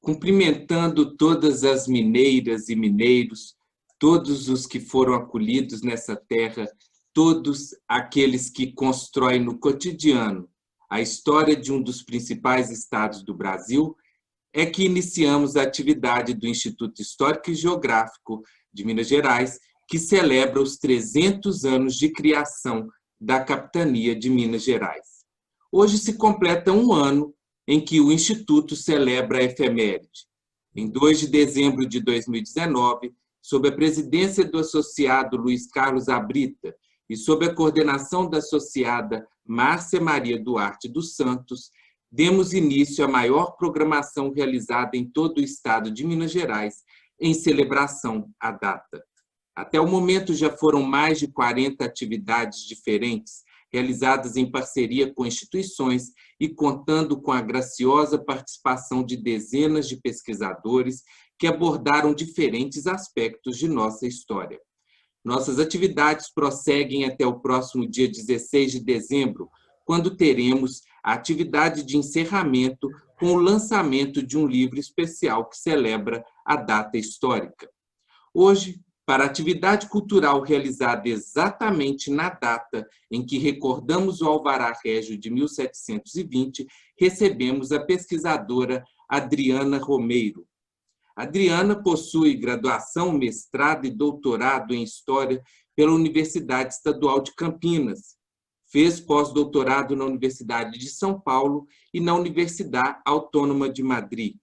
cumprimentando todas as mineiras e mineiros, todos os que foram acolhidos nessa terra, todos aqueles que constroem no cotidiano a história de um dos principais estados do Brasil, é que iniciamos a atividade do Instituto Histórico e Geográfico de Minas Gerais, que celebra os 300 anos de criação da capitania de Minas Gerais. Hoje se completa um ano em que o Instituto celebra a efeméride. Em 2 de dezembro de 2019, sob a presidência do associado Luiz Carlos Abrita e sob a coordenação da associada Márcia Maria Duarte dos Santos, demos início à maior programação realizada em todo o estado de Minas Gerais em celebração à data. Até o momento já foram mais de 40 atividades diferentes, realizadas em parceria com instituições e contando com a graciosa participação de dezenas de pesquisadores que abordaram diferentes aspectos de nossa história. Nossas atividades prosseguem até o próximo dia 16 de dezembro, quando teremos a atividade de encerramento com o lançamento de um livro especial que celebra a data histórica. Hoje, para a atividade cultural realizada exatamente na data em que recordamos o Alvará Régio de 1720, recebemos a pesquisadora Adriana Romeiro. Adriana possui graduação, mestrado e doutorado em História pela Universidade Estadual de Campinas. Fez pós-doutorado na Universidade de São Paulo e na Universidade Autônoma de Madrid.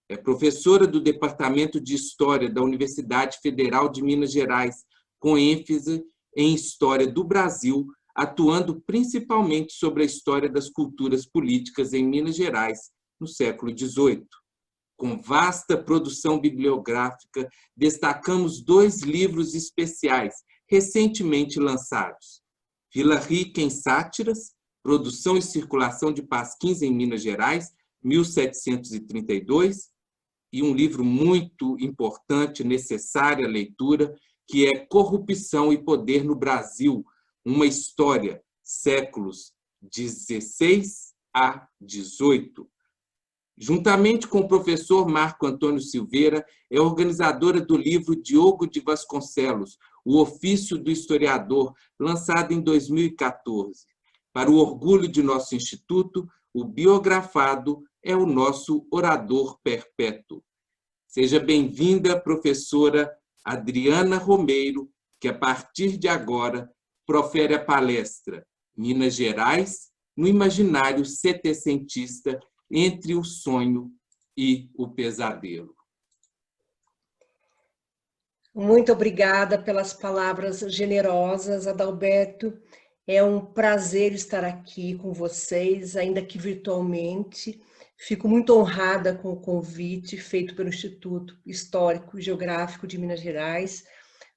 É professora do Departamento de História da Universidade Federal de Minas Gerais, com ênfase em História do Brasil, atuando principalmente sobre a história das culturas políticas em Minas Gerais no século XVIII. Com vasta produção bibliográfica, destacamos 2 livros especiais recentemente lançados: Vila Rica em Sátiras, Produção e Circulação de Pasquins em Minas Gerais, 1732, e um livro muito importante, necessária à leitura, que é Corrupção e Poder no Brasil, uma história, séculos XVI a XVIII. Juntamente com o professor Marco Antônio Silveira, é organizadora do livro Diogo de Vasconcelos, O Ofício do Historiador, lançado em 2014. Para o orgulho de nosso instituto, o biografado é o nosso orador perpétuo. Seja bem-vinda, professora Adriana Romeiro, que a partir de agora profere a palestra Minas Gerais no imaginário setecentista entre o sonho e o pesadelo. Muito obrigada pelas palavras generosas, Adalberto. É um prazer estar aqui com vocês, ainda que virtualmente. Fico muito honrada com o convite feito pelo Instituto Histórico e Geográfico de Minas Gerais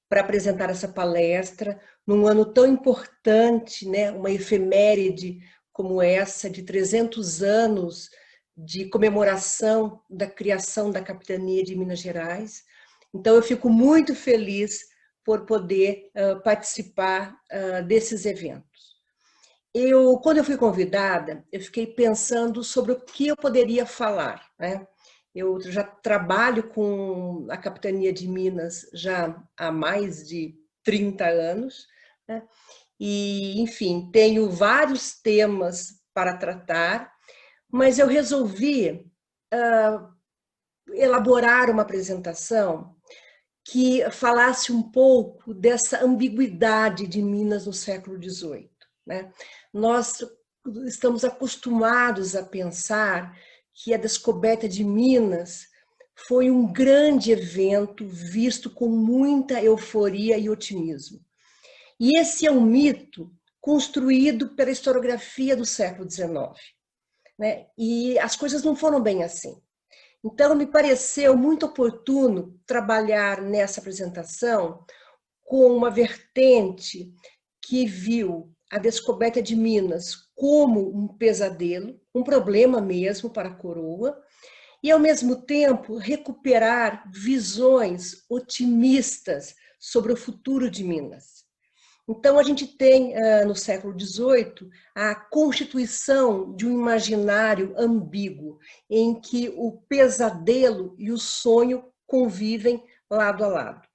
para apresentar essa palestra num ano tão importante, né? Uma efeméride como essa, de 300 anos de comemoração da criação da capitania de Minas Gerais. Então, eu fico muito feliz por poder participar desses eventos. Quando eu fui convidada, eu fiquei pensando sobre o que eu poderia falar, né? Eu já trabalho com a capitania de Minas já há mais de 30 anos, né? E, enfim, tenho vários temas para tratar, mas eu resolvi elaborar uma apresentação que falasse um pouco dessa ambiguidade de Minas no século XVIII, né? Nós estamos acostumados a pensar que a descoberta de Minas foi um grande evento visto com muita euforia e otimismo. E esse é um mito construído pela historiografia do século XIX, né? E as coisas não foram bem assim. Então, me pareceu muito oportuno trabalhar nessa apresentação com uma vertente que viu a descoberta de Minas como um pesadelo, um problema mesmo para a coroa, e, ao mesmo tempo, recuperar visões otimistas sobre o futuro de Minas. Então, a gente tem, no século XVIII, a constituição de um imaginário ambíguo, em que o pesadelo e o sonho convivem lado a lado.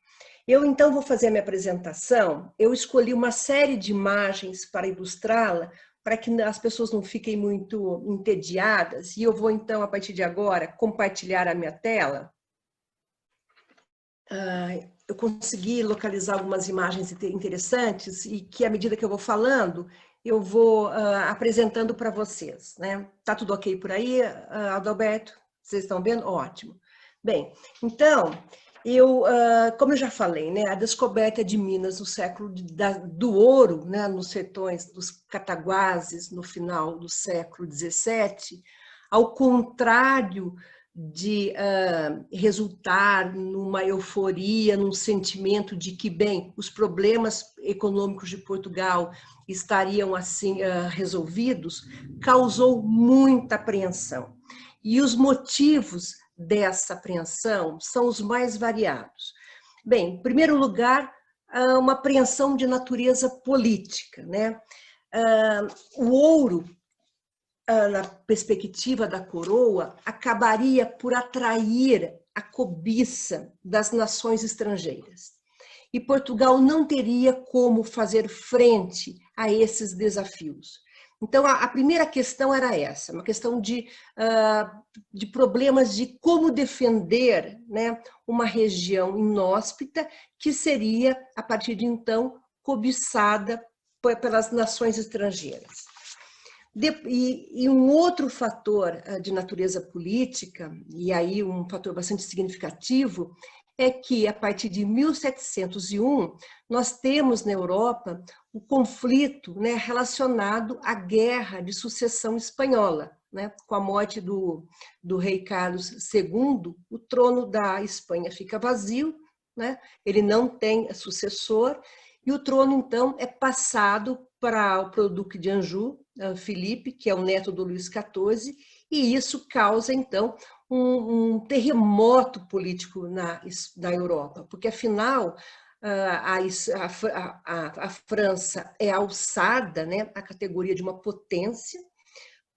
Eu, então, vou fazer a minha apresentação. Eu escolhi uma série de imagens para ilustrá-la, para que as pessoas não fiquem muito entediadas. E eu vou, então, a partir de agora, compartilhar a minha tela. Eu consegui localizar algumas imagens interessantes e que, à medida que eu vou falando, eu vou apresentando para vocês, né? Tá tudo ok por aí, Adalberto? Vocês estão vendo? Ótimo. Bem, então, como eu já falei, né, a descoberta de Minas no século do ouro, né, nos sertões dos Cataguases, no final do século XVII, ao contrário de resultar numa euforia, num sentimento de que, bem, os problemas econômicos de Portugal estariam assim resolvidos, causou muita apreensão. E os motivos dessa apreensão são os mais variados. Bem, em primeiro lugar, uma apreensão de natureza política, né? O ouro, na perspectiva da coroa, acabaria por atrair a cobiça das nações estrangeiras. E Portugal não teria como fazer frente a esses desafios. Então, a primeira questão era essa, uma questão de problemas de como defender, né, uma região inóspita que seria, a partir de então, cobiçada pelas nações estrangeiras. E um outro fator de natureza política, e aí um fator bastante significativo, é que, a partir de 1701, nós temos na Europa o conflito, né, relacionado à Guerra de Sucessão Espanhola. Né? Com a morte do rei Carlos II, o trono da Espanha fica vazio, né? Ele não tem sucessor, e o trono, então, é passado para o Duque de Anjou, Filipe, que é o neto do Luís XIV, e isso causa, então, um terremoto político na Europa, porque, afinal, a França é alçada, né, à categoria de uma potência,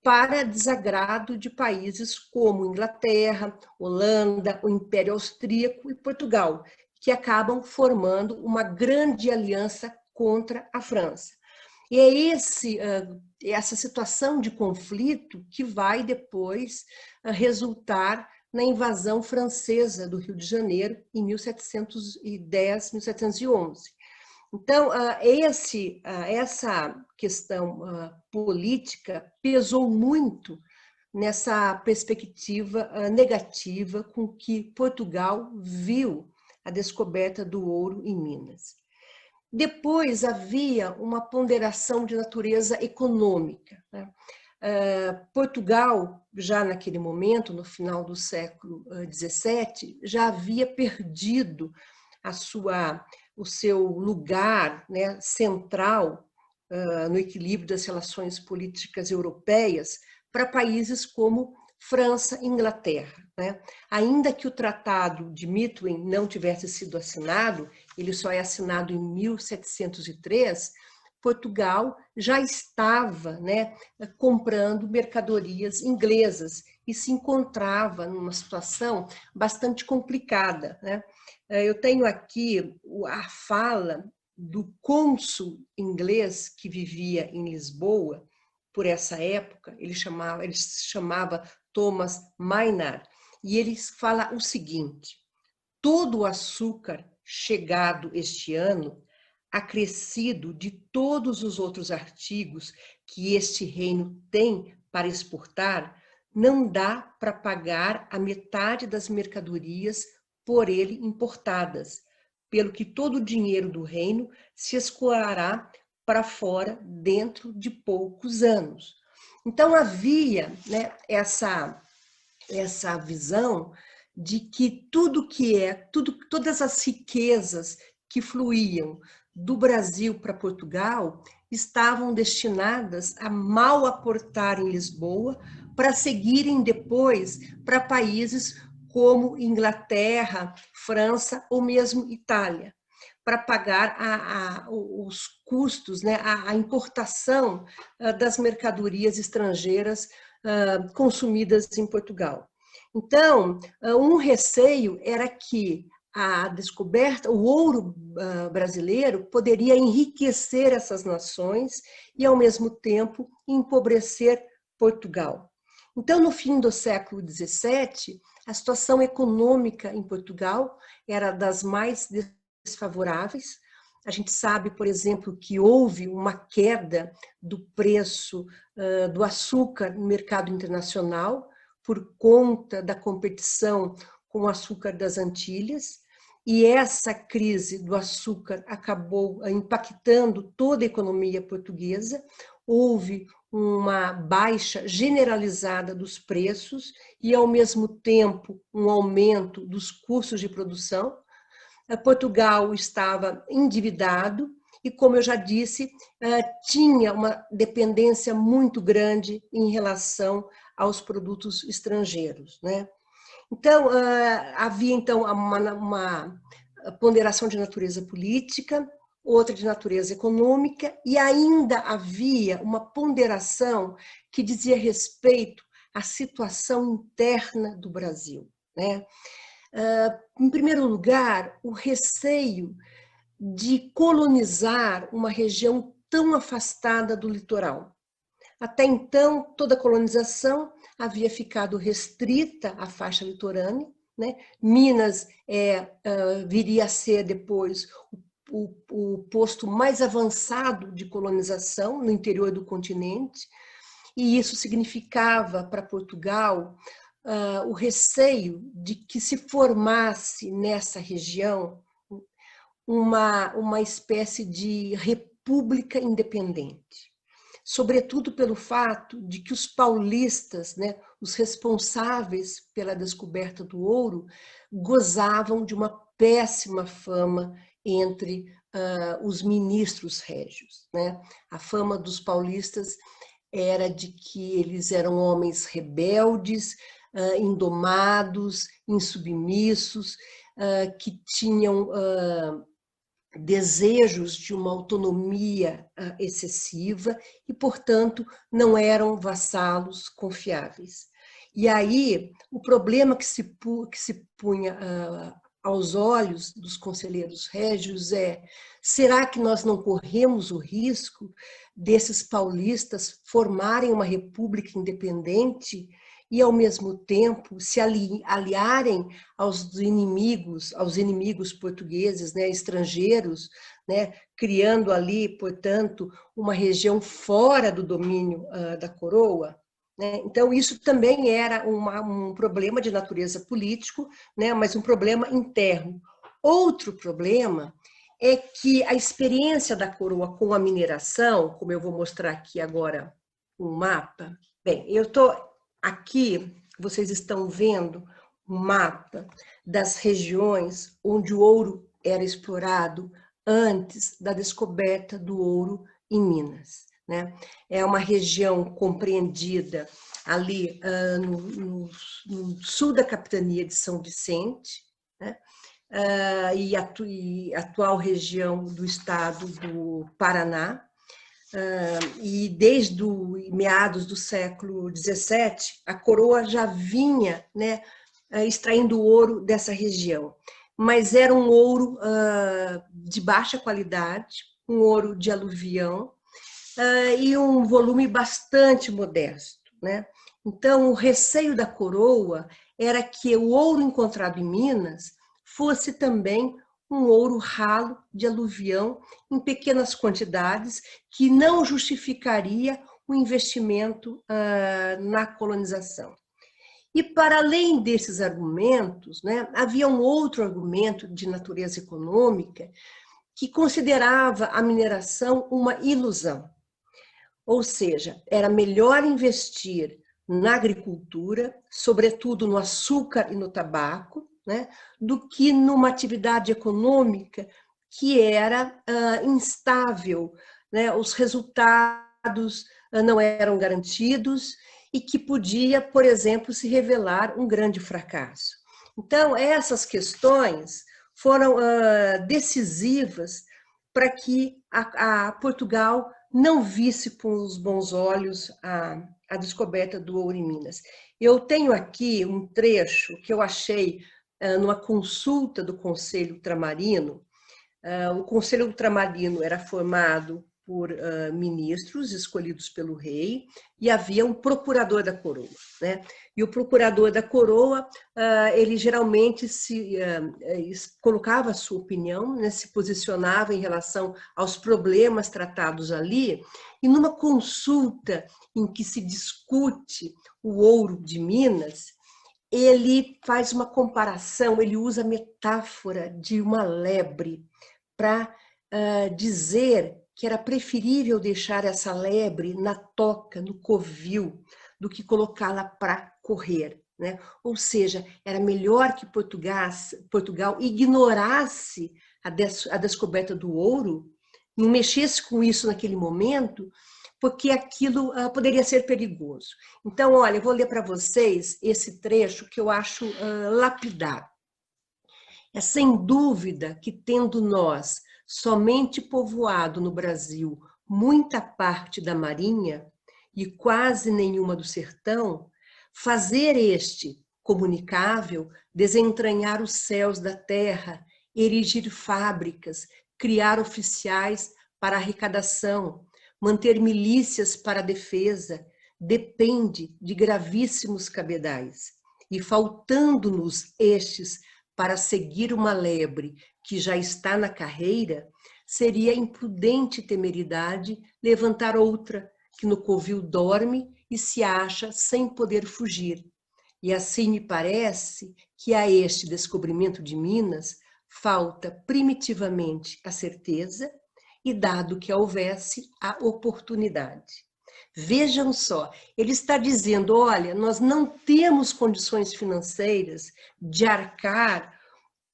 para desagrado de países como Inglaterra, Holanda, o Império Austríaco e Portugal, que acabam formando uma grande aliança contra a França. E é essa situação de conflito que vai depois resultar na invasão francesa do Rio de Janeiro em 1710, 1711. Então, essa questão política pesou muito nessa perspectiva negativa com que Portugal viu a descoberta do ouro em Minas. Depois havia uma ponderação de natureza econômica. Né? Portugal, já naquele momento, no final do século XVII, já havia perdido o seu lugar, né, central no equilíbrio das relações políticas europeias para países como França e Inglaterra. Né? Ainda que o Tratado de Methuen não tivesse sido assinado, ele só é assinado em 1703, Portugal já estava, né, comprando mercadorias inglesas e se encontrava numa situação bastante complicada. Né? Eu tenho aqui a fala do cônsul inglês que vivia em Lisboa por essa época, ele se chamava Thomas Maynard, e ele fala o seguinte: todo o açúcar chegado este ano, acrescido de todos os outros artigos que este reino tem para exportar, não dá para pagar a metade das mercadorias por ele importadas, pelo que todo o dinheiro do reino se escoará para fora dentro de poucos anos. Então havia, né, essa visão de que todas as riquezas que fluíam do Brasil para Portugal estavam destinadas a mal aportar em Lisboa para seguirem depois para países como Inglaterra, França ou mesmo Itália. para pagar os custos, né, a importação das mercadorias estrangeiras consumidas em Portugal. Então, um receio era que a descoberta, o ouro brasileiro poderia enriquecer essas nações e, ao mesmo tempo, empobrecer Portugal. Então, no fim do século XVII, a situação econômica em Portugal era das mais desfavoráveis. A gente sabe, por exemplo, que houve uma queda do preço do açúcar no mercado internacional por conta da competição com o açúcar das Antilhas, e essa crise do açúcar acabou impactando toda a economia portuguesa. Houve uma baixa generalizada dos preços e, ao mesmo tempo, um aumento dos custos de produção. Portugal estava endividado e, como eu já disse, tinha uma dependência muito grande em relação aos produtos estrangeiros, né? Então, havia então uma ponderação de natureza política, outra de natureza econômica, e ainda havia uma ponderação que dizia respeito à situação interna do Brasil, né? Em primeiro lugar, o receio de colonizar uma região tão afastada do litoral. Até então, toda a colonização havia ficado restrita à faixa litorânea, né? Minas viria a ser depois o posto mais avançado de colonização no interior do continente, e isso significava para Portugal o receio de que se formasse nessa região uma espécie de república independente. Sobretudo pelo fato de que os paulistas, né, os responsáveis pela descoberta do ouro, gozavam de uma péssima fama entre os ministros régios, né? A fama dos paulistas era de que eles eram homens rebeldes, indomados, insubmissos, que tinham desejos de uma autonomia excessiva e, portanto, não eram vassalos confiáveis. E aí, o problema que se punha aos olhos dos conselheiros régios será que nós não corremos o risco desses paulistas formarem uma república independente e, ao mesmo tempo, se aliarem aos inimigos portugueses, né, estrangeiros, né, criando ali, portanto, uma região fora do domínio da coroa? Né? Então, isso também era um problema de natureza político, né, mas um problema interno. Outro problema é que a experiência da coroa com a mineração, como eu vou mostrar aqui agora um mapa, bem, eu estou aqui, vocês estão vendo um mapa das regiões onde o ouro era explorado antes da descoberta do ouro em Minas, né? É uma região compreendida ali no sul da capitania de São Vicente, né? E atual região do estado do Paraná. E desde meados do século XVII, a coroa já vinha, né, extraindo ouro dessa região, mas era um ouro de baixa qualidade, um ouro de aluvião e um volume bastante modesto, né? Então, o receio da coroa era que o ouro encontrado em Minas fosse também um ouro ralo de aluvião em pequenas quantidades que não justificaria o investimento na colonização. E, para além desses argumentos, né, havia um outro argumento de natureza econômica que considerava a mineração uma ilusão. Ou seja, era melhor investir na agricultura, sobretudo no açúcar e no tabaco, né, do que numa atividade econômica que era instável, né, os resultados não eram garantidos e que podia, por exemplo, se revelar um grande fracasso. Então, essas questões foram decisivas para que a Portugal não visse com os bons olhos a descoberta do ouro em Minas. Eu tenho aqui um trecho que eu achei numa consulta do Conselho Ultramarino. O Conselho Ultramarino era formado por ministros escolhidos pelo rei e havia um procurador da coroa, né? E o procurador da coroa, ele geralmente colocava a sua opinião, né? Se posicionava em relação aos problemas tratados ali, e numa consulta em que se discute o ouro de Minas, ele faz uma comparação, ele usa a metáfora de uma lebre para dizer que era preferível deixar essa lebre na toca, no covil, do que colocá-la para correr, né? Ou seja, era melhor que Portugal ignorasse a descoberta do ouro, não mexesse com isso naquele momento, porque aquilo poderia ser perigoso. Então, olha, eu vou ler para vocês esse trecho que eu acho lapidar. É sem dúvida que, tendo nós somente povoado no Brasil muita parte da marinha e quase nenhuma do sertão, fazer este comunicável, desentranhar os céus da terra, erigir fábricas, criar oficiais para arrecadação, manter milícias para a defesa, depende de gravíssimos cabedais. E faltando-nos estes para seguir uma lebre que já está na carreira, seria imprudente temeridade levantar outra, que no covil dorme e se acha sem poder fugir. E assim me parece que a este descobrimento de Minas falta primitivamente a certeza e dado que houvesse a oportunidade. Vejam só, ele está dizendo, olha, nós não temos condições financeiras de arcar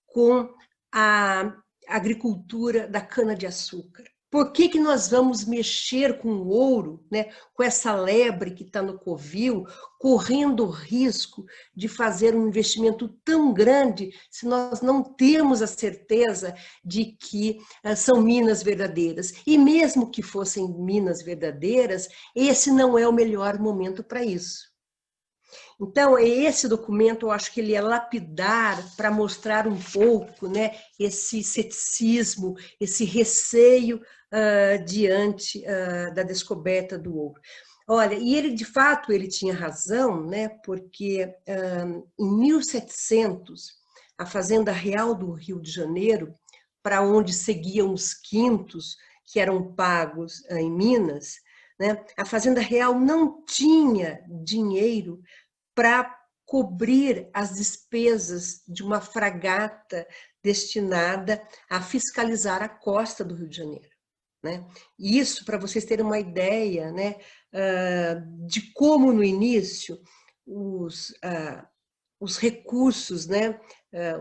com a agricultura da cana-de-açúcar. Por que nós vamos mexer com o ouro, né, com essa lebre que está no covil, correndo o risco de fazer um investimento tão grande se nós não temos a certeza de que são minas verdadeiras? E mesmo que fossem minas verdadeiras, esse não é o melhor momento para isso. Então, esse documento, eu acho que ele é lapidar para mostrar um pouco, né, esse ceticismo, esse receio diante da descoberta do ouro. Olha, e ele, de fato, ele tinha razão, né, porque em 1700, a Fazenda Real do Rio de Janeiro, para onde seguiam os quintos que eram pagos em Minas, né, a Fazenda Real não tinha dinheiro para cobrir as despesas de uma fragata destinada a fiscalizar a costa do Rio de Janeiro, né? Isso para vocês terem uma ideia, né, de como no início os recursos, né,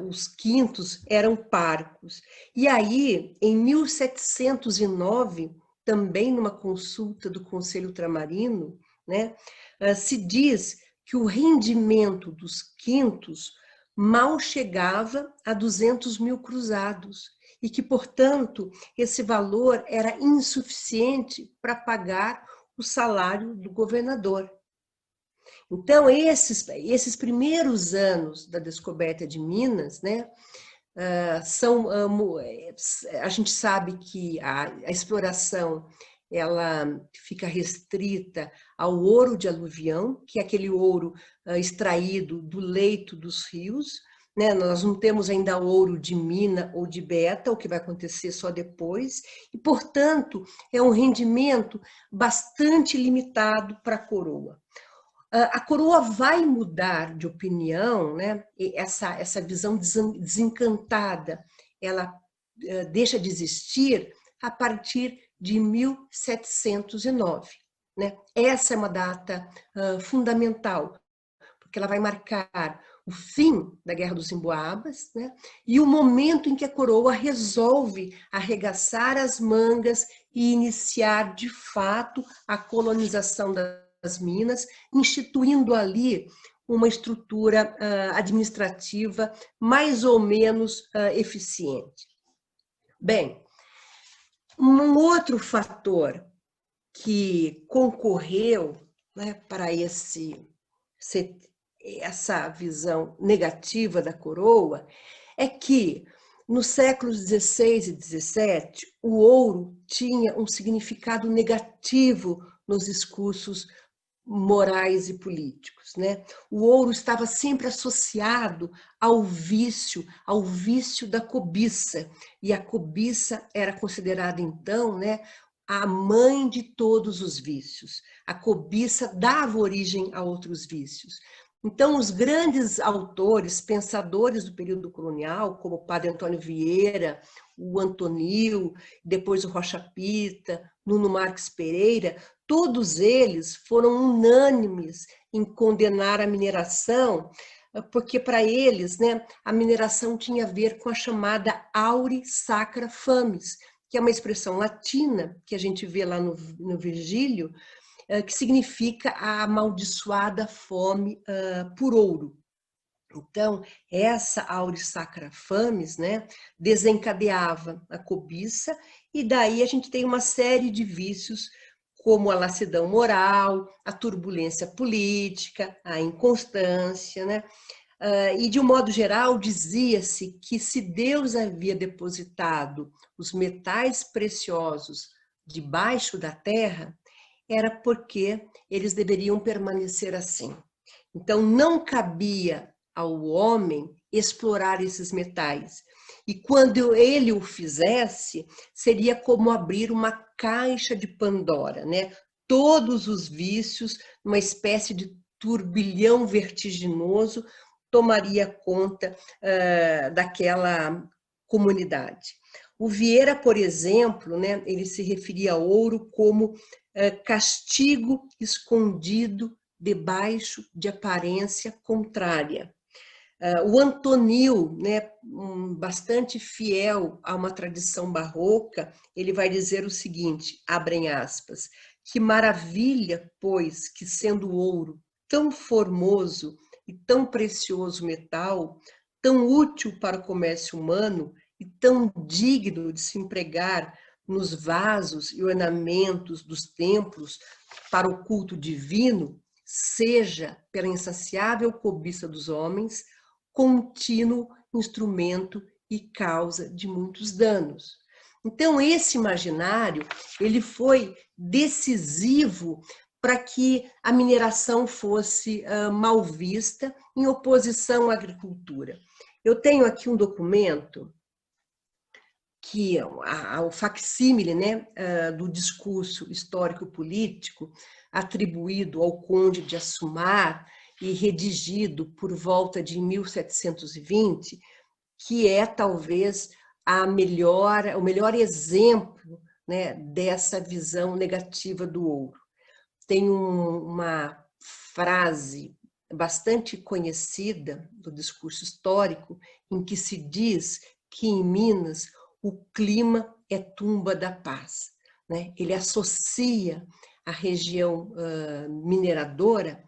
os quintos eram parcos. E aí, em 1709, também numa consulta do Conselho Ultramarino, né, se diz que o rendimento dos quintos mal chegava a 200 mil cruzados e que, portanto, esse valor era insuficiente para pagar o salário do governador. Então, esses primeiros anos da descoberta de Minas, né, a gente sabe que a exploração ela fica restrita ao ouro de aluvião, que é aquele ouro extraído do leito dos rios, né? Nós não temos ainda ouro de mina ou de beta, o que vai acontecer só depois, e, portanto, é um rendimento bastante limitado para a coroa. A coroa vai mudar de opinião, né? E essa visão desencantada, ela deixa de existir a partir de 1709. Né? Essa é uma data fundamental, porque ela vai marcar o fim da Guerra dos Emboabas, né? E o momento em que a coroa resolve arregaçar as mangas e iniciar, de fato, a colonização das Minas, instituindo ali uma estrutura administrativa mais ou menos eficiente. Bem, um outro fator que concorreu, né, para essa visão negativa da coroa é que, nos séculos XVI e XVII, o ouro tinha um significado negativo nos discursos morais e políticos, né? O ouro estava sempre associado ao vício da cobiça, e a cobiça era considerada então, né, a mãe de todos os vícios. A cobiça dava origem a outros vícios. Então, os grandes autores, pensadores do período colonial, como o padre Antônio Vieira, o Antonil, depois o Rocha Pita, Nuno Marques Pereira, todos eles foram unânimes em condenar a mineração, porque para eles, né, a mineração tinha a ver com a chamada aure sacra fames, que é uma expressão latina que a gente vê lá no Virgílio, que significa a amaldiçoada fome por ouro. Então, essa auris sacra fames, né, desencadeava a cobiça, e daí a gente tem uma série de vícios, como a lassidão moral, a turbulência política, a inconstância, né? E, de um modo geral, dizia-se que se Deus havia depositado os metais preciosos debaixo da terra, era porque eles deveriam permanecer assim. Então, não cabia ao homem explorar esses metais. E quando ele o fizesse, seria como abrir uma caixa de Pandora, né? Todos os vícios, uma espécie de turbilhão vertiginoso, tomaria conta daquela comunidade. O Vieira, por exemplo, né, ele se referia ao ouro como castigo escondido debaixo de aparência contrária. O Antonil, né, bastante fiel a uma tradição barroca, ele vai dizer o seguinte, abrem aspas, que maravilha, pois, que sendo o ouro tão formoso e tão precioso metal, tão útil para o comércio humano e tão digno de se empregar nos vasos e ornamentos dos templos para o culto divino, seja pela insaciável cobiça dos homens, contínuo instrumento e causa de muitos danos. Então, esse imaginário, ele foi decisivo para que a mineração fosse mal vista, em oposição à agricultura. Eu tenho aqui um documento que o facsímile, né, do discurso histórico-político atribuído ao conde de Assumar e redigido por volta de 1720, que é talvez o melhor exemplo, né, dessa visão negativa do ouro. Tem uma frase bastante conhecida do discurso histórico em que se diz que em Minas o clima é tumba da paz, né? Ele associa a região mineradora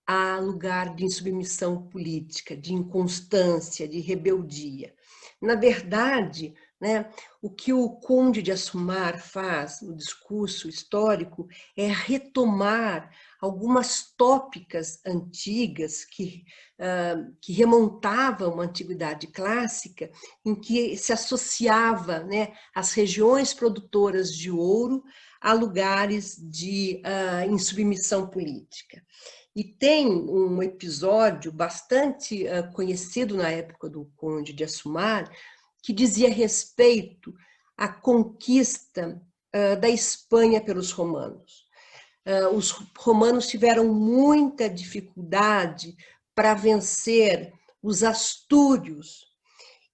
a lugar de insubmissão política, de inconstância, de rebeldia. Na verdade, né, o que o Conde de Assumar faz no discurso histórico é retomar algumas tópicas antigas que remontavam uma antiguidade clássica, em que se associava, né, as regiões produtoras de ouro a lugares de insubmissão política. E tem um episódio bastante conhecido na época do Conde de Assumar, que dizia respeito à conquista da Espanha pelos romanos. Os romanos tiveram muita dificuldade para vencer os astúrios,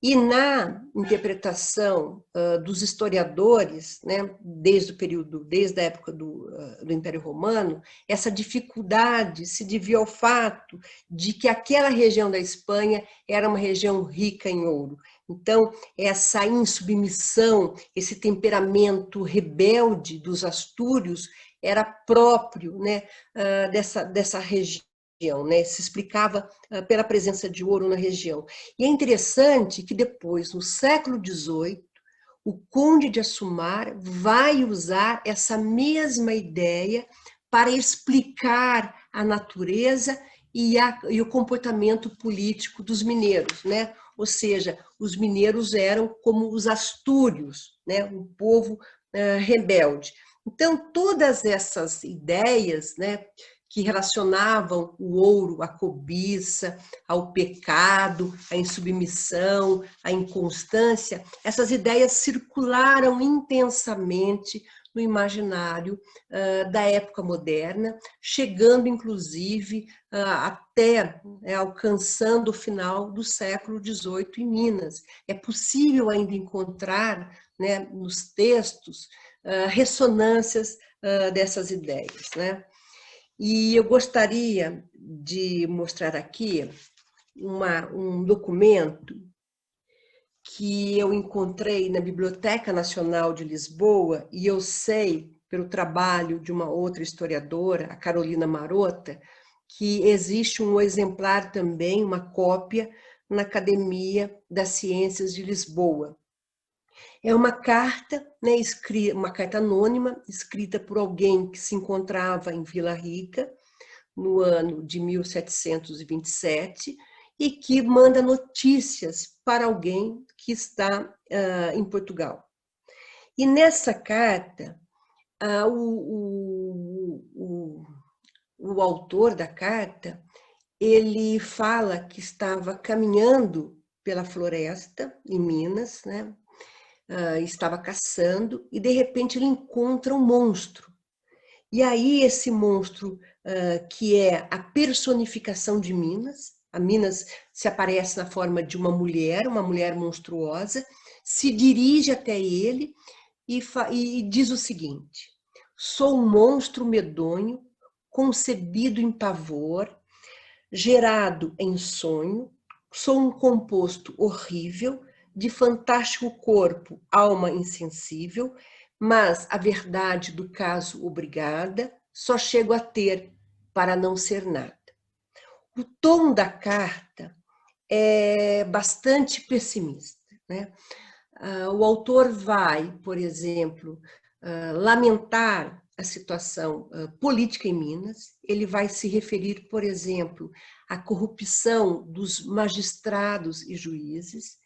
e na interpretação dos historiadores, né, desde a época do Império Romano, essa dificuldade se devia ao fato de que aquela região da Espanha era uma região rica em ouro. Então, essa insubmissão, esse temperamento rebelde dos astúrios era próprio, né, dessa região né? Se explicava pela presença de ouro na região. E é interessante que depois, no século XVIII, o Conde de Assumar vai usar essa mesma ideia para explicar a natureza e o comportamento político dos mineiros, né? Ou seja, os mineiros eram como os astúrios, né? Um povo rebelde. Então, todas essas ideias, né, que relacionavam o ouro à cobiça, ao pecado, à insubmissão, à inconstância, essas ideias circularam intensamente no imaginário da época moderna, chegando, inclusive, até alcançando o final do século XVIII em Minas. É possível ainda encontrar, né, nos textos ressonâncias dessas ideias, né? E eu gostaria de mostrar aqui um documento que eu encontrei na Biblioteca Nacional de Lisboa, e eu sei, pelo trabalho de uma outra historiadora, a Carolina Marota, que existe um exemplar também, uma cópia, na Academia das Ciências de Lisboa. É uma carta, né, uma carta anônima, escrita por alguém que se encontrava em Vila Rica, no ano de 1727, e que manda notícias para alguém que está em Portugal. E nessa carta, o autor da carta, ele fala que estava caminhando pela floresta em Minas, né? Estava caçando e de repente ele encontra um monstro. E aí esse monstro, que é a personificação de Minas, a Minas se aparece na forma de uma mulher monstruosa, se dirige até ele e diz o seguinte: sou um monstro medonho, concebido em pavor, gerado em sonho, sou um composto horrível, de fantástico corpo, alma insensível, mas a verdade do caso obrigada, só chego a ter para não ser nada. O tom da carta é bastante pessimista, né? O autor vai, por exemplo, lamentar a situação política em Minas, ele vai se referir, por exemplo, à corrupção dos magistrados e juízes,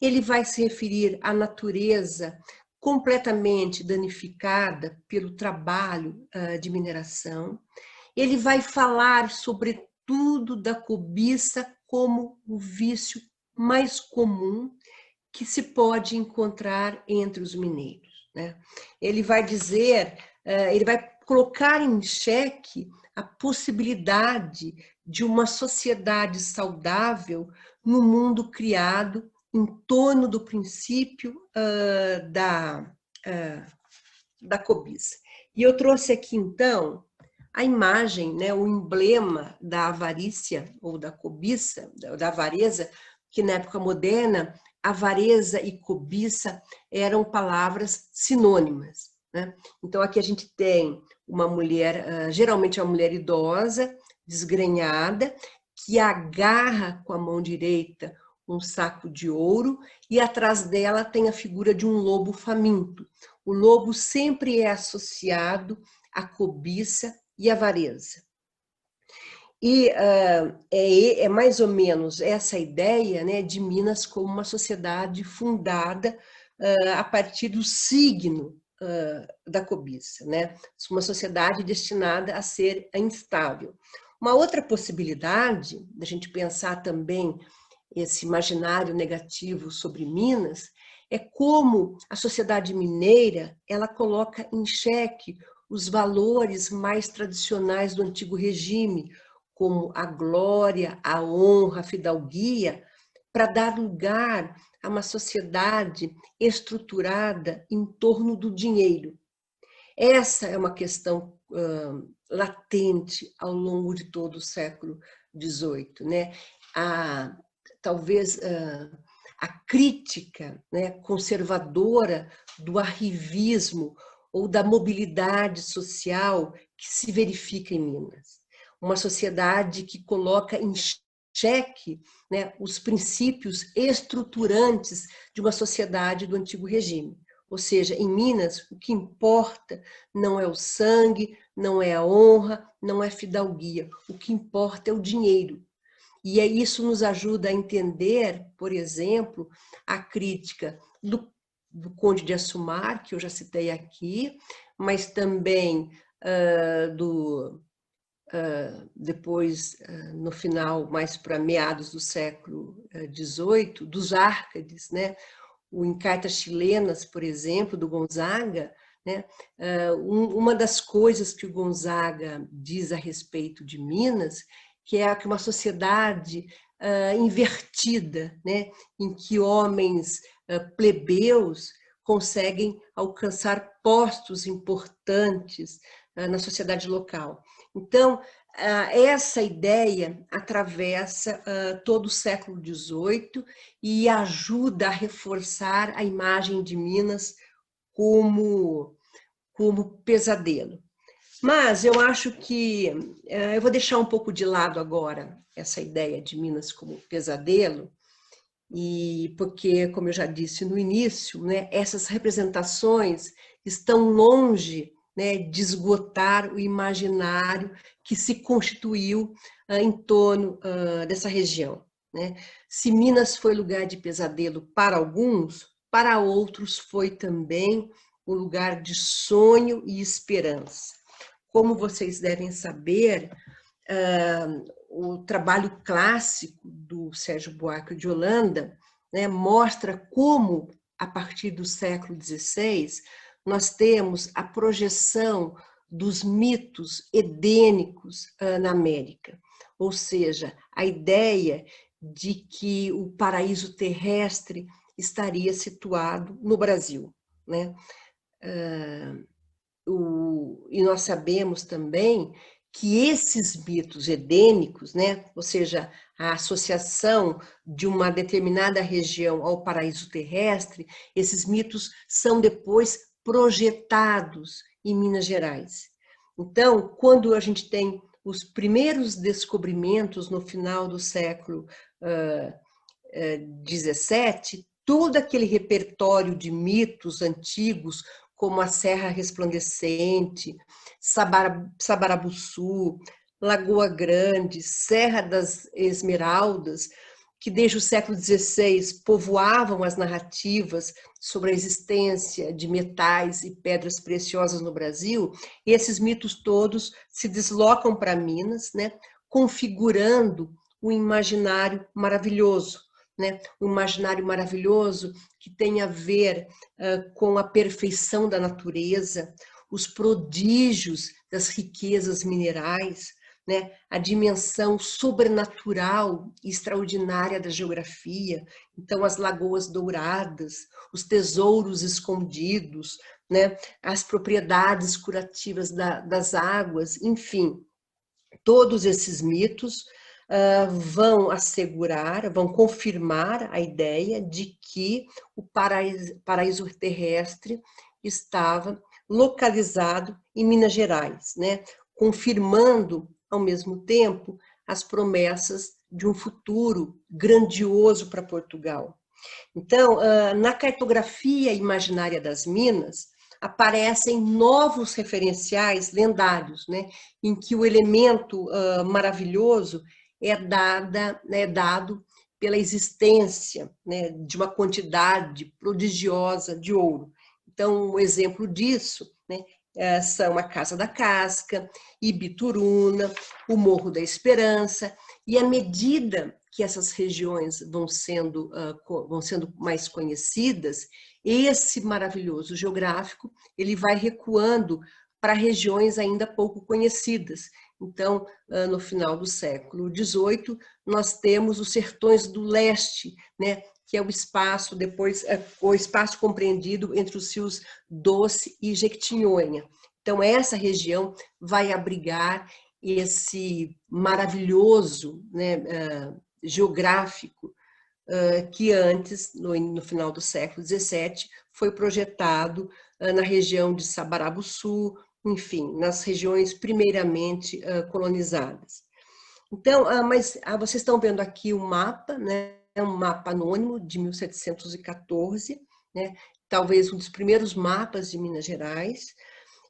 ele vai se referir à natureza completamente danificada pelo trabalho de mineração, ele vai falar, sobretudo, da cobiça como o vício mais comum que se pode encontrar entre os mineiros, né? Ele vai dizer, ele vai colocar em xeque a possibilidade de uma sociedade saudável no mundo criado em torno do princípio da cobiça. E eu trouxe aqui, então, a imagem, né, o emblema da avarícia ou da cobiça, da avareza, que na época moderna, avareza e cobiça eram palavras sinônimas, né? Então, aqui a gente tem uma mulher, geralmente uma mulher idosa, desgrenhada, que agarra com a mão direita um saco de ouro e atrás dela tem a figura de um lobo faminto. O lobo sempre é associado à cobiça e avareza. E é mais ou menos essa ideia, né, de Minas como uma sociedade fundada a partir do signo da cobiça, né? Uma sociedade destinada a ser instável. Uma outra possibilidade da gente pensar também esse imaginário negativo sobre Minas é como a sociedade mineira ela coloca em xeque os valores mais tradicionais do antigo regime, como a glória, a honra, a fidalguia, para dar lugar a uma sociedade estruturada em torno do dinheiro. Essa é uma questão latente ao longo de todo o século XVIII, né? Talvez a crítica, né, conservadora do arrivismo ou da mobilidade social que se verifica em Minas. uma sociedade que coloca em xeque, né, os princípios estruturantes de uma sociedade do antigo regime. Ou seja, em Minas, o que importa não é o sangue, não é a honra, não é a fidalguia. O que importa é o dinheiro. E isso nos ajuda a entender, por exemplo, a crítica do Conde de Assumar, que eu já citei aqui, mas também depois, no final, mais para meados do século XVIII, dos Árcades, né? Em Cartas Chilenas, por exemplo, do Gonzaga, né? Uma das coisas que o Gonzaga diz a respeito de Minas, que é que uma sociedade invertida, né? Em que homens plebeus conseguem alcançar postos importantes na sociedade local. Então, essa ideia atravessa todo o século XVIII e ajuda a reforçar a imagem de Minas como pesadelo. Mas eu acho que eu vou deixar um pouco de lado agora essa ideia de Minas como pesadelo, e porque, como eu já disse no início, né, essas representações estão longe, né, de esgotar o imaginário que se constituiu em torno dessa região, né? Se Minas foi lugar de pesadelo para alguns, para outros foi também um lugar de sonho e esperança. Como vocês devem saber, o trabalho clássico do Sérgio Buarque de Holanda, né, mostra como, a partir do século XVI, nós temos a projeção dos mitos edênicos na América. Ou seja, a ideia de que o paraíso terrestre estaria situado no Brasil, né? E nós sabemos também que esses mitos edênicos, né, ou seja, a associação de uma determinada região ao paraíso terrestre, esses mitos são depois projetados em Minas Gerais. Então, quando a gente tem os primeiros descobrimentos no final do século XVII, todo aquele repertório de mitos antigos, como a Serra Resplandecente, Sabarabuçu, Lagoa Grande, Serra das Esmeraldas, que desde o século XVI povoavam as narrativas sobre a existência de metais e pedras preciosas no Brasil, esses mitos todos se deslocam para Minas, né, configurando um imaginário maravilhoso, né? Um imaginário maravilhoso que tem a ver com a perfeição da natureza, os prodígios das riquezas minerais, né? A dimensão sobrenatural e extraordinária da geografia, então as lagoas douradas, os tesouros escondidos, né? As propriedades curativas das águas, enfim, todos esses mitos vão assegurar, vão confirmar a ideia de que o paraíso terrestre estava localizado em Minas Gerais, né? Confirmando, ao mesmo tempo, as promessas de um futuro grandioso para Portugal. Então, na cartografia imaginária das Minas, aparecem novos referenciais lendários, né, em que o elemento maravilhoso é dado pela existência, né, de uma quantidade prodigiosa de ouro. Então, um exemplo disso, né, são a Casa da Casca, Ibituruna, o Morro da Esperança, e à medida que essas regiões vão sendo mais conhecidas, esse maravilhoso geográfico ele vai recuando para regiões ainda pouco conhecidas. Então, no final do século XVIII, nós temos os sertões do leste, né, que é o espaço o espaço compreendido entre os rios Doce e Jequitinhonha. Então, essa região vai abrigar esse maravilhoso, né, geográfico que antes, no final do século XVII, foi projetado na região de Sabarabuçu, enfim, nas regiões primeiramente colonizadas. Então, vocês estão vendo aqui o mapa, né? É um mapa anônimo de 1714, né? Talvez um dos primeiros mapas de Minas Gerais.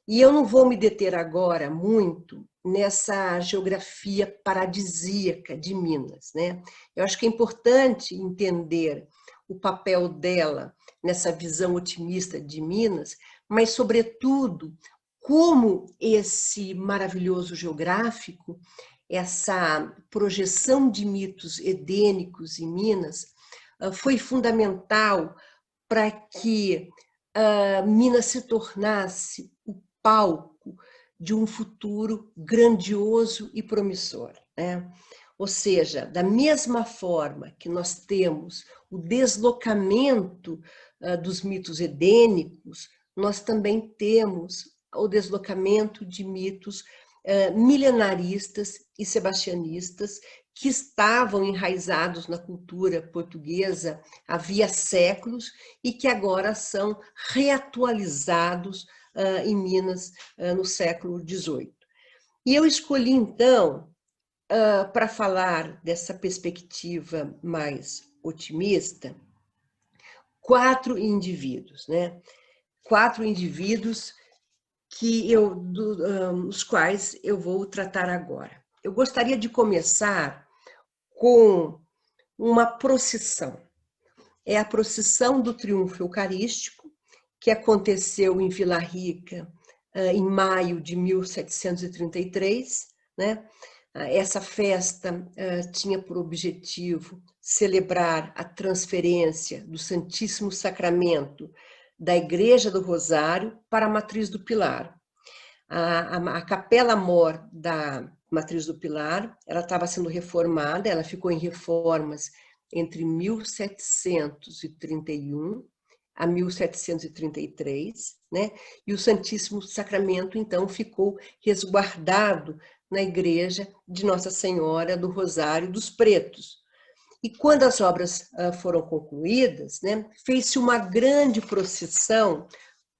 E eu não vou me deter agora muito nessa geografia paradisíaca de Minas, né? Eu acho que é importante entender o papel dela nessa visão otimista de Minas, mas, sobretudo, como esse maravilhoso geográfico, essa projeção de mitos edênicos em Minas, foi fundamental para que Minas se tornasse o palco de um futuro grandioso e promissor, né? Ou seja, da mesma forma que nós temos o deslocamento dos mitos edênicos, nós também temos o deslocamento de mitos milenaristas e sebastianistas que estavam enraizados na cultura portuguesa havia séculos e que agora são reatualizados em Minas no século XVIII. E eu escolhi, então, para falar dessa perspectiva mais otimista, 4 indivíduos, né? 4 indivíduos os quais eu vou tratar agora. Eu gostaria de começar com uma procissão. É a procissão do Triunfo Eucarístico, que aconteceu em Vila Rica em maio de 1733, né? Essa festa tinha por objetivo celebrar a transferência do Santíssimo Sacramento da Igreja do Rosário para a Matriz do Pilar. A Capela Mor da Matriz do Pilar, ela estava sendo reformada, ela ficou em reformas entre 1731 a 1733, né? E o Santíssimo Sacramento, então, ficou resguardado na igreja de Nossa Senhora do Rosário dos Pretos. E quando as obras foram concluídas, né, fez-se uma grande procissão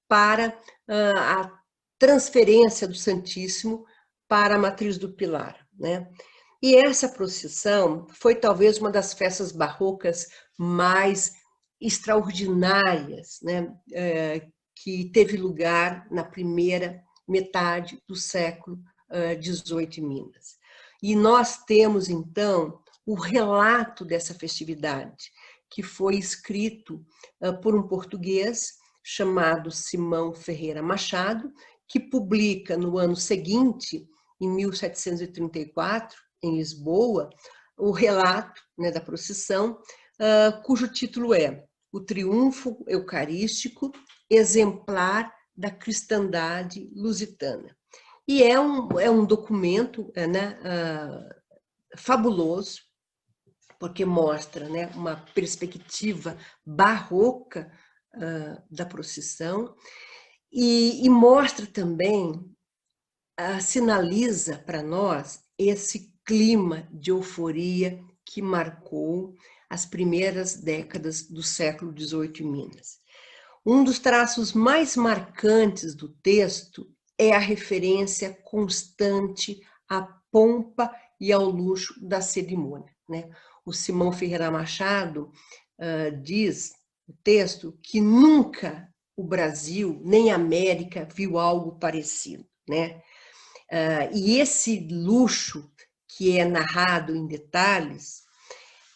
para a transferência do Santíssimo para a Matriz do Pilar, né? E essa procissão foi talvez uma das festas barrocas mais extraordinárias, né, que teve lugar na primeira metade do século XVIII em Minas. E nós temos, então, o relato dessa festividade, que foi escrito por um português chamado Simão Ferreira Machado, que publica no ano seguinte, em 1734, em Lisboa, o relato, né, da procissão, cujo título é O Triunfo Eucarístico, exemplar da cristandade lusitana. E é um documento, né, fabuloso, porque mostra, né, uma perspectiva barroca da procissão e mostra também, sinaliza para nós esse clima de euforia que marcou as primeiras décadas do século XVIII em Minas. Um dos traços mais marcantes do texto é a referência constante à pompa e ao luxo da cerimônia, né? O Simão Ferreira Machado diz no texto que nunca o Brasil nem a América viu algo parecido, né? E esse luxo que é narrado em detalhes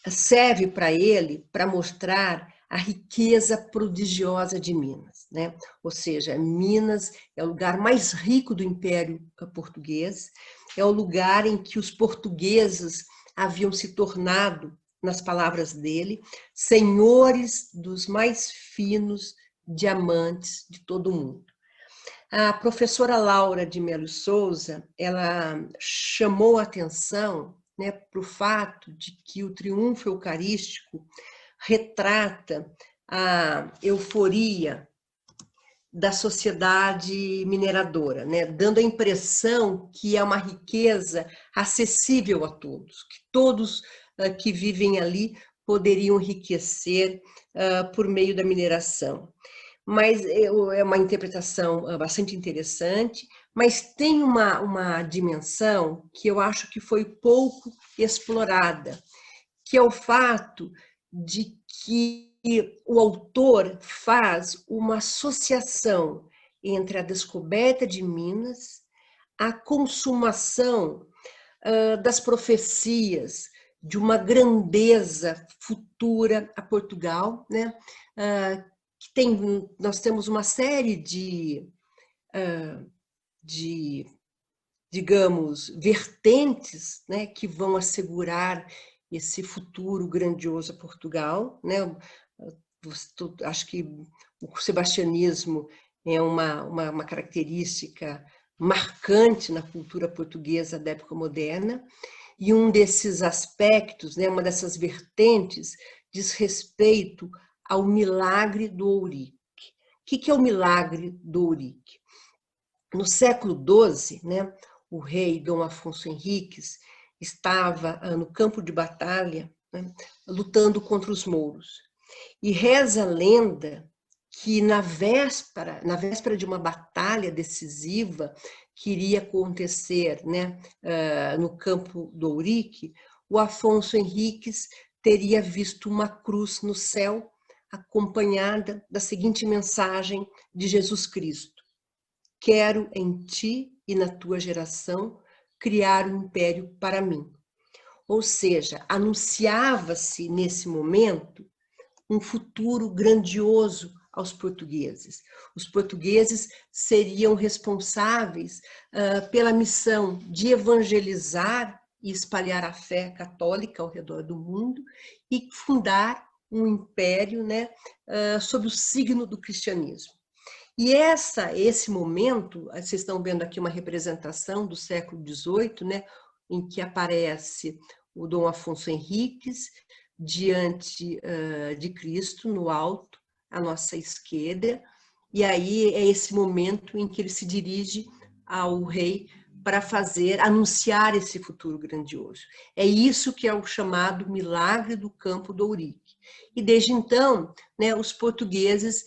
serve para ele para mostrar a riqueza prodigiosa de Minas, né? Ou seja, Minas é o lugar mais rico do Império Português, é o lugar em que os portugueses haviam se tornado, nas palavras dele, senhores dos mais finos diamantes de todo o mundo. A professora Laura de Melo Souza, ela chamou a atenção, né, para o fato de que o Triunfo Eucarístico retrata a euforia da sociedade mineradora, né, dando a impressão que é uma riqueza acessível a todos, que todos que vivem ali poderiam enriquecer por meio da mineração. Mas é uma interpretação bastante interessante, Mas tem uma dimensão que eu acho que foi pouco explorada, que é o fato de que o autor faz uma associação entre a descoberta de Minas, a consumação das profecias de uma grandeza futura a Portugal, né? Nós temos uma série de, digamos, vertentes, né, que vão assegurar esse futuro grandioso a Portugal, né? Acho que o sebastianismo é uma característica marcante na cultura portuguesa da época moderna, e um desses aspectos, né, uma dessas vertentes, diz respeito ao milagre do ourique. O que é o milagre do ourique? No século XII, né, o rei Dom Afonso Henriques estava no campo de batalha, né, lutando contra os mouros. E reza a lenda que na véspera de uma batalha decisiva que iria acontecer, né, no campo do Ourique, o Afonso Henriques teria visto uma cruz no céu acompanhada da seguinte mensagem de Jesus Cristo: quero em ti e na tua geração criar um império para mim. Ou seja, anunciava-se nesse momento um futuro grandioso aos portugueses. Os portugueses seriam responsáveis pela missão de evangelizar e espalhar a fé católica ao redor do mundo e fundar um império, né, sob o signo do cristianismo. E esse momento, vocês estão vendo aqui uma representação do século XVIII, né, em que aparece o Dom Afonso Henriques diante de Cristo, no alto, à nossa esquerda, e aí é esse momento em que ele se dirige ao rei para anunciar esse futuro grandioso. É isso que é o chamado milagre do campo do Ourique. E desde então, né, os portugueses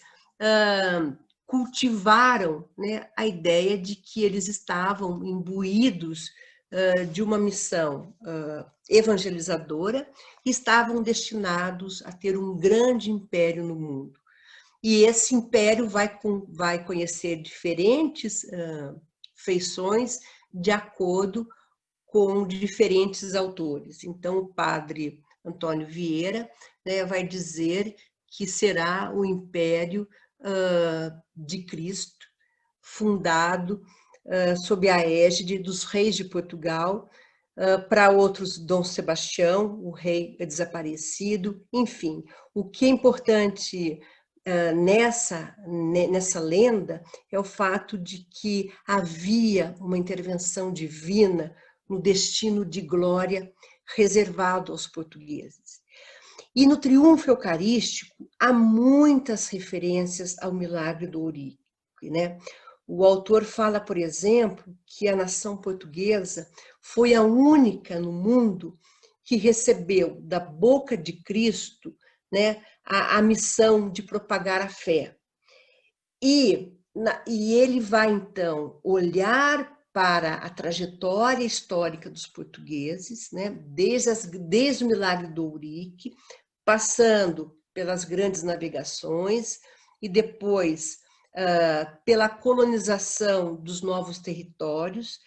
cultivaram, né, a ideia de que eles estavam imbuídos de uma missão evangelizadora e estavam destinados a ter um grande império no mundo. E esse império vai conhecer diferentes feições de acordo com diferentes autores. Então, o padre Antônio Vieira, né, vai dizer que será o império de Cristo, fundado sob a égide dos reis de Portugal, para outros Dom Sebastião, o rei desaparecido, enfim. O que é importante nessa lenda é o fato de que havia uma intervenção divina no destino de glória reservado aos portugueses. E no triunfo eucarístico há muitas referências ao milagre do Ourique, né? O autor fala, por exemplo, que a nação portuguesa foi a única no mundo que recebeu da boca de Cristo, né, a missão de propagar a fé. E ele vai, então, olhar para a trajetória histórica dos portugueses, né, desde o milagre do Ourique, passando pelas grandes navegações e depois pela colonização dos novos territórios.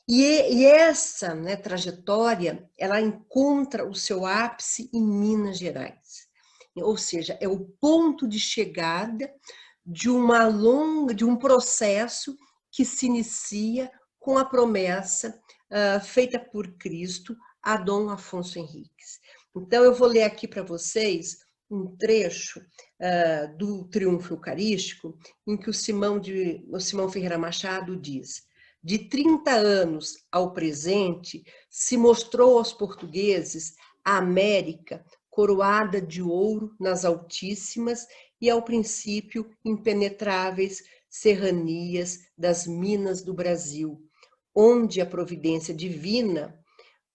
E essa, né, trajetória, ela encontra o seu ápice em Minas Gerais. Ou seja, é o ponto de chegada de um processo que se inicia com a promessa feita por Cristo a Dom Afonso Henriques. Então, eu vou ler aqui para vocês um trecho do Triunfo Eucarístico, em que o Simão Ferreira Machado diz: de 30 anos ao presente, se mostrou aos portugueses a América coroada de ouro nas altíssimas e, ao princípio, impenetráveis serranias das minas do Brasil, onde a providência divina,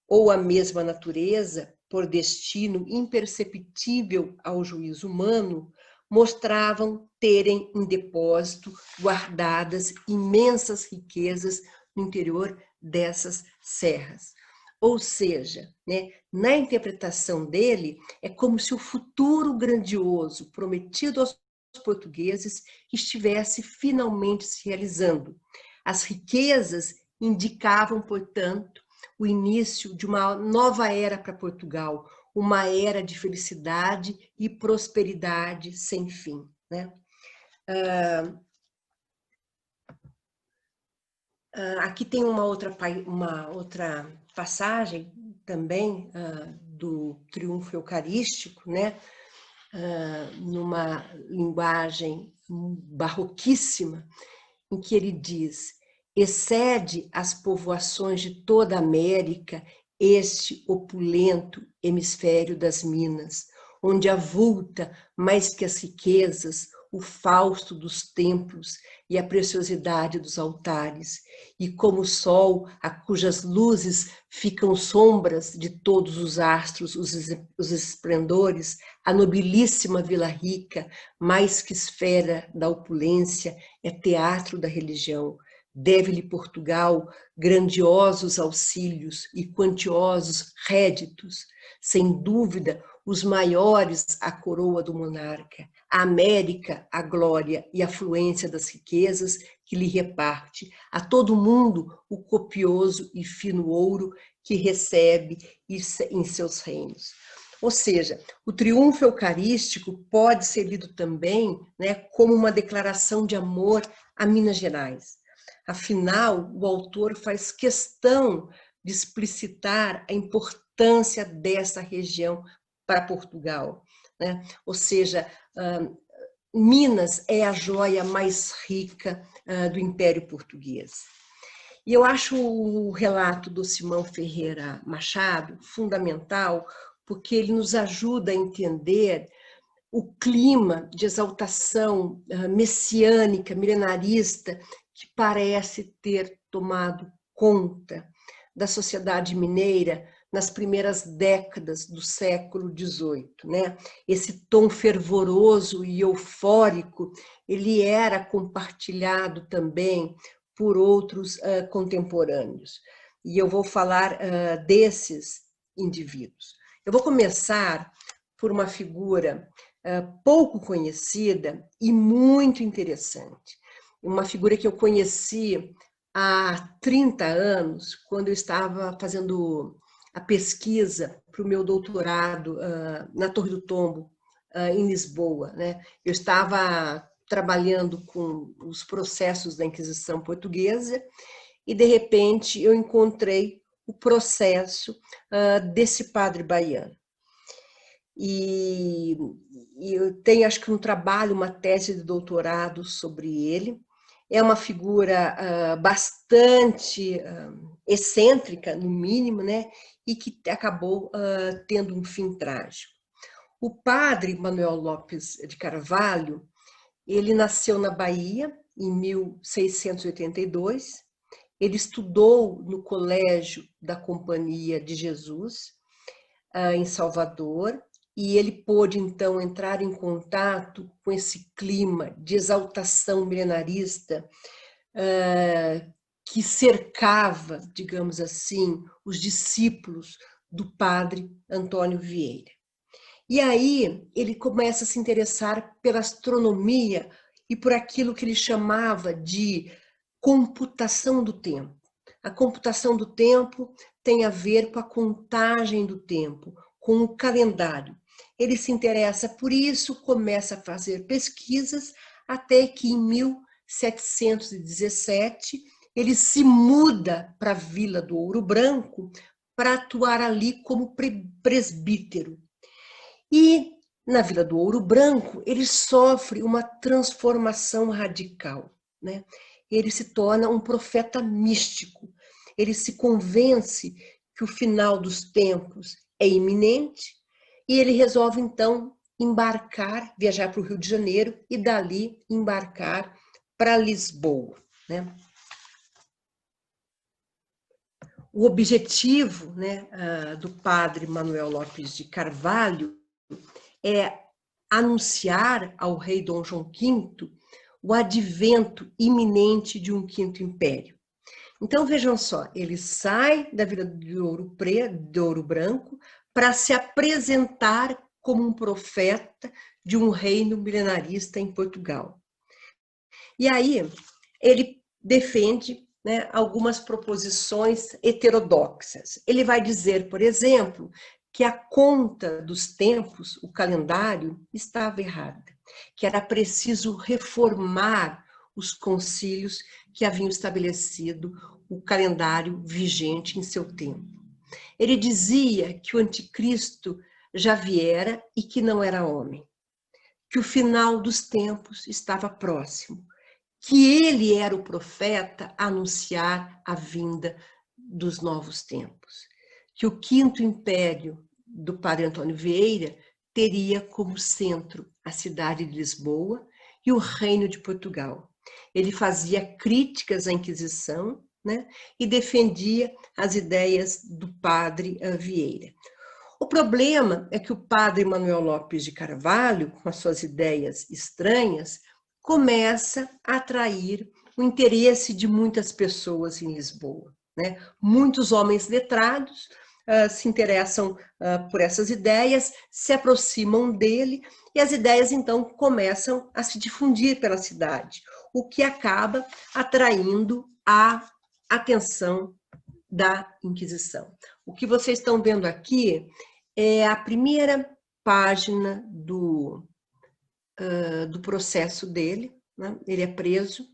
ou a mesma natureza, por destino imperceptível ao juízo humano, mostravam terem em depósito guardadas imensas riquezas no interior dessas serras. Ou seja, né, na interpretação dele, é como se o futuro grandioso prometido aos portugueses estivesse finalmente se realizando. As riquezas indicavam, portanto, o início de uma nova era para Portugal, uma era de felicidade e prosperidade sem fim, né? Aqui tem uma outra passagem também do triunfo eucarístico, né? Numa linguagem barroquíssima, em que ele diz: excede as povoações de toda a América este opulento hemisfério das minas, onde avulta mais que as riquezas o fausto dos templos e a preciosidade dos altares, e como o sol, a cujas luzes ficam sombras de todos os astros, os esplendores, a nobilíssima Vila Rica, mais que esfera da opulência, é teatro da religião. Deve-lhe Portugal grandiosos auxílios e quantiosos réditos, sem dúvida os maiores à coroa do monarca, a América a glória e a fluência das riquezas que lhe reparte, a todo mundo o copioso e fino ouro que recebe em seus reinos. Ou seja, o triunfo eucarístico pode ser lido também, né, como uma declaração de amor a Minas Gerais. Afinal, o autor faz questão de explicitar a importância dessa região para Portugal, né? Ou seja, Minas é a joia mais rica do Império Português. E eu acho o relato do Simão Ferreira Machado fundamental, porque ele nos ajuda a entender o clima de exaltação messiânica, milenarista, que parece ter tomado conta da sociedade mineira nas primeiras décadas do século XVIII, né? Esse tom fervoroso e eufórico, ele era compartilhado também por outros contemporâneos. E eu vou falar desses indivíduos. Eu vou começar por uma figura pouco conhecida e muito interessante. Uma figura que eu conheci há 30 anos, quando eu estava fazendo a pesquisa para o meu doutorado na Torre do Tombo, em Lisboa, né? Eu estava trabalhando com os processos da Inquisição Portuguesa e, de repente, eu encontrei o processo desse padre baiano. E eu tenho, acho que um trabalho, uma tese de doutorado sobre ele. É uma figura bastante excêntrica, no mínimo, né? E que acabou tendo um fim trágico. O padre Manuel Lopes de Carvalho, ele nasceu na Bahia em 1682. Ele estudou no Colégio da Companhia de Jesus, em Salvador, e ele pôde, então, entrar em contato com esse clima de exaltação milenarista que cercava, digamos assim, os discípulos do padre Antônio Vieira. E aí ele começa a se interessar pela astronomia e por aquilo que ele chamava de computação do tempo. A computação do tempo tem a ver com a contagem do tempo, com o calendário. Ele se interessa por isso, começa a fazer pesquisas, até que em 1717 ele se muda para a Vila do Ouro Branco para atuar ali como presbítero. E na Vila do Ouro Branco ele sofre uma transformação radical, né? Ele se torna um profeta místico. Ele se convence que o final dos tempos é iminente e ele resolve, então, viajar para o Rio de Janeiro e dali embarcar para Lisboa, né? O objetivo, né, do padre Manuel Lopes de Carvalho é anunciar ao rei Dom João V o advento iminente de um quinto império. Então, vejam só, ele sai da Vila de Ouro Preto, de Ouro Branco, para se apresentar como um profeta de um reino milenarista em Portugal. E aí, ele defende, né, algumas proposições heterodoxas. Ele vai dizer, por exemplo, que a conta dos tempos, o calendário, estava errada, que era preciso reformar os concílios que haviam estabelecido o calendário vigente em seu tempo. Ele dizia que o anticristo já viera e que não era homem, que o final dos tempos estava próximo, que ele era o profeta a anunciar a vinda dos novos tempos, que o quinto império do padre Antônio Vieira teria como centro a cidade de Lisboa e o reino de Portugal. Ele fazia críticas à Inquisição, né, e defendia as ideias do padre Vieira. O problema é que o padre Manuel Lopes de Carvalho, com as suas ideias estranhas, começa a atrair o interesse de muitas pessoas em Lisboa, né? Muitos homens letrados se interessam por essas ideias, se aproximam dele e as ideias então começam a se difundir pela cidade, o que acaba atraindo a atenção da Inquisição. O que vocês estão vendo aqui é a primeira página do processo dele, né? Ele é preso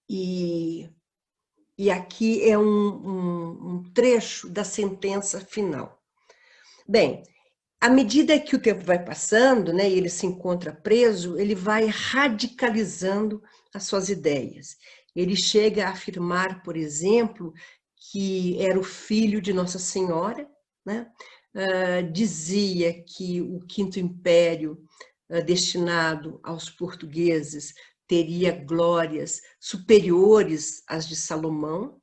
e aqui é um trecho da sentença final. Bem, à medida que o tempo vai passando, né, e ele se encontra preso, ele vai radicalizando as suas ideias. Ele chega a afirmar, por exemplo, que era o filho de Nossa Senhora, né? Dizia que o Quinto Império destinado aos portugueses teria glórias superiores às de Salomão.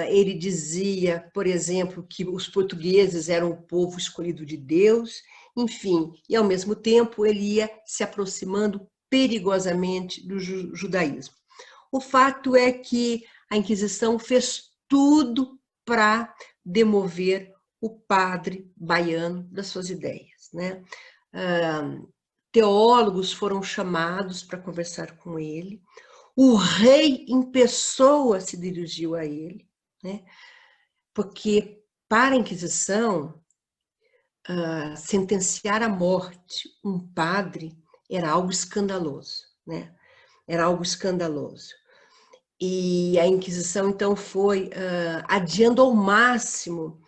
Ele dizia, por exemplo, que os portugueses eram o povo escolhido de Deus, enfim, e ao mesmo tempo ele ia se aproximando perigosamente do judaísmo. O fato é que a Inquisição fez tudo para demover o padre baiano das suas ideias, né? Teólogos foram chamados para conversar com ele, o rei em pessoa se dirigiu a ele, né? Porque para a Inquisição, sentenciar à morte um padre era algo escandaloso, né? Era algo escandaloso. E a Inquisição, então, foi adiando ao máximo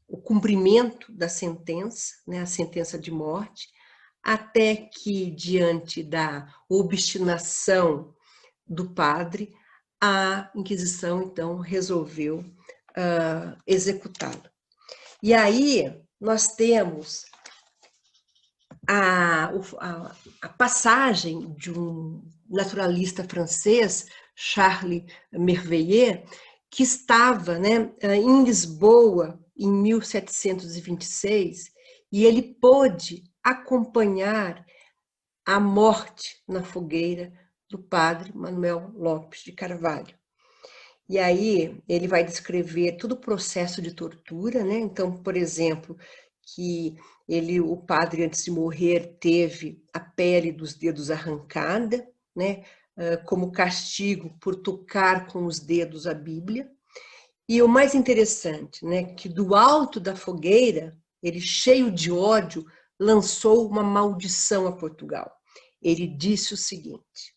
o cumprimento da sentença, né, a sentença de morte, até que, diante da obstinação do padre, a Inquisição, então, resolveu executá-lo. E aí nós temos a passagem de um naturalista francês, Charles Merveilleux, que estava, né, em Lisboa em 1726, e ele pôde acompanhar a morte na fogueira do padre Manuel Lopes de Carvalho. E aí ele vai descrever todo o processo de tortura, né? Então, por exemplo, que o padre, antes de morrer, teve a pele dos dedos arrancada, né? Como castigo por tocar com os dedos a Bíblia. E o mais interessante, né? Que do alto da fogueira, ele, cheio de ódio, lançou uma maldição a Portugal. Ele disse o seguinte: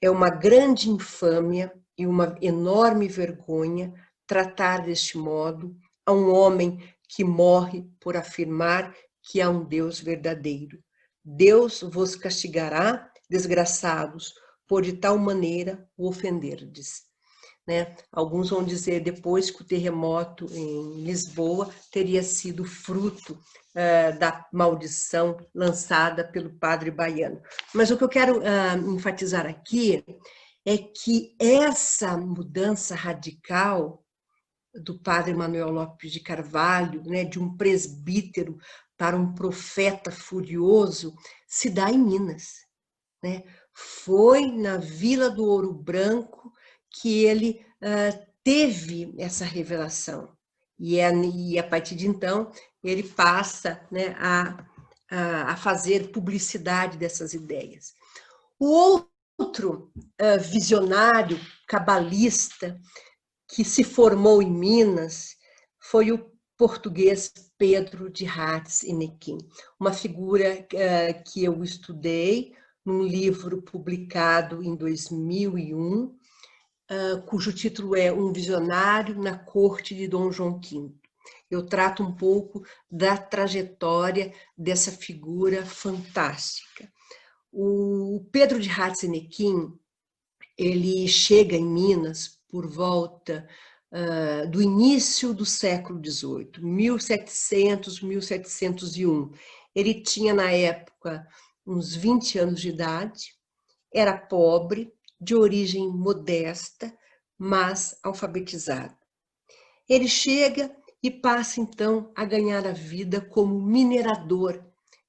é uma grande infâmia e uma enorme vergonha tratar deste modo a um homem que morre por afirmar que há um Deus verdadeiro. Deus vos castigará, desgraçados, por de tal maneira o ofenderdes. Né? Alguns vão dizer depois que o terremoto em Lisboa teria sido fruto da maldição lançada pelo padre baiano. Mas o que eu quero enfatizar aqui é que essa mudança radical do padre Manuel Lopes de Carvalho, né, de um presbítero para um profeta furioso, se dá em Minas, né? Foi na Vila do Ouro Branco que ele teve essa revelação. E a partir de então, ele passa, né, a fazer publicidade dessas ideias. O outro visionário cabalista que se formou em Minas foi o português Pedro de Hartz e Nequim, uma figura que eu estudei num livro publicado em 2001, cujo título é Um Visionário na Corte de Dom João V. Eu trato um pouco da trajetória dessa figura fantástica. O Pedro de Hartz e Nequim, ele chega em Minas por volta do início do século XVIII, 1700, 1701. Ele tinha, na época, uns 20 anos de idade, era pobre, de origem modesta, mas alfabetizado. Ele chega e passa, então, a ganhar a vida como minerador,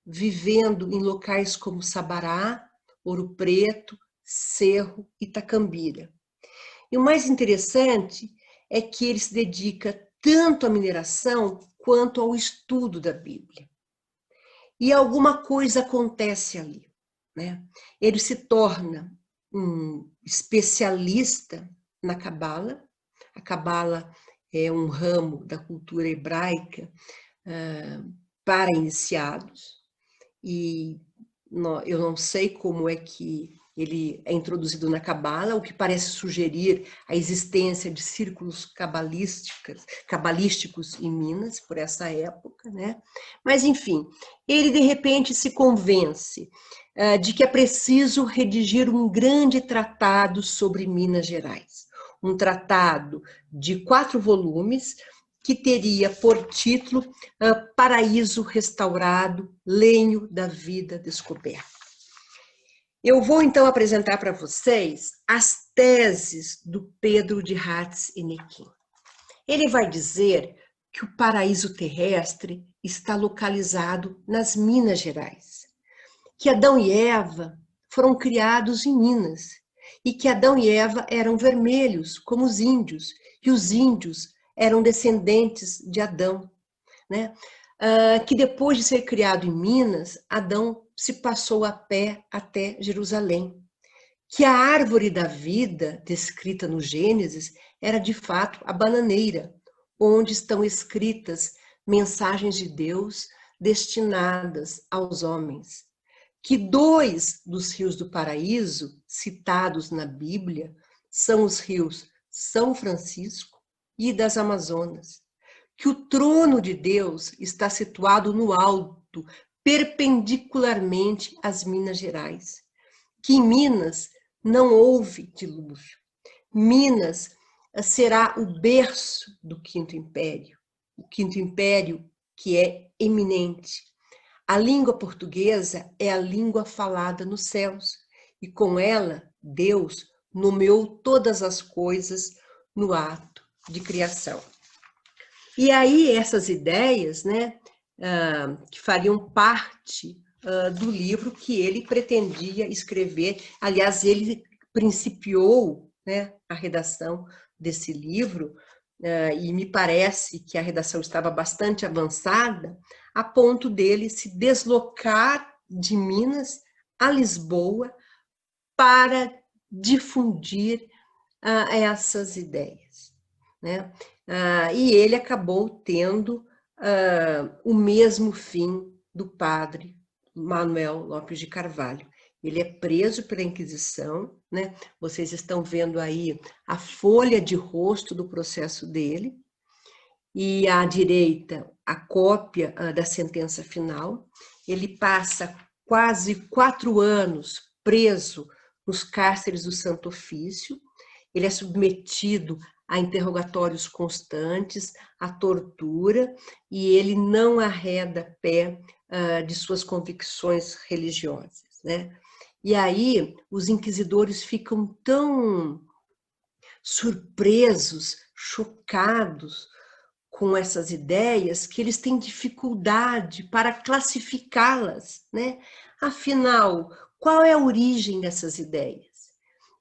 vivendo em locais como Sabará, Ouro Preto, Cerro e Itacambira. E o mais interessante é que ele se dedica tanto à mineração quanto ao estudo da Bíblia. E alguma coisa acontece ali, né? Ele se torna um especialista na Cabala. A Cabala é um ramo da cultura hebraica para iniciados, e eu não sei como é que ele é introduzido na Cabala, o que parece sugerir a existência de círculos cabalísticos em Minas, por essa época, né? Mas, enfim, ele de repente se convence de que é preciso redigir um grande tratado sobre Minas Gerais, um tratado de 4 volumes, que teria por título Paraíso Restaurado, Lenho da Vida Descoberta. Eu vou, então, apresentar para vocês as teses do Pedro de Hartz e Nequim. Ele vai dizer que o paraíso terrestre está localizado nas Minas Gerais, que Adão e Eva foram criados em Minas, e que Adão e Eva eram vermelhos, como os índios, e os índios eram descendentes de Adão, né? Que depois de ser criado em Minas, Adão se passou a pé até Jerusalém. Que a árvore da vida, descrita no Gênesis, era de fato a bananeira, onde estão escritas mensagens de Deus destinadas aos homens. Que 2 dos rios do paraíso, citados na Bíblia, são os rios São Francisco e das Amazonas. Que o trono de Deus está situado no alto, perpendicularmente às Minas Gerais. Que em Minas não houve dilúvio. Minas será o berço do Quinto Império, o Quinto Império que é eminente. A língua portuguesa é a língua falada nos céus, e com ela Deus nomeou todas as coisas no ato de criação. E aí essas ideias, né, que fariam parte do livro que ele pretendia escrever. Aliás, ele principiou, né, a redação desse livro, e me parece que a redação estava bastante avançada, a ponto dele se deslocar de Minas a Lisboa para difundir essas ideias, né? E ele acabou tendo o mesmo fim do padre Manuel Lopes de Carvalho. Ele é preso pela Inquisição, né? Vocês estão vendo aí a folha de rosto do processo dele, e à direita a cópia da sentença final. Ele passa quase 4 anos preso nos cárceres do Santo Ofício. Ele é submetido a interrogatórios constantes, a tortura, e ele não arreda pé de suas convicções religiosas, né? E aí os inquisidores ficam tão surpresos, chocados com essas ideias que eles têm dificuldade para classificá-las, né? Afinal, qual é a origem dessas ideias?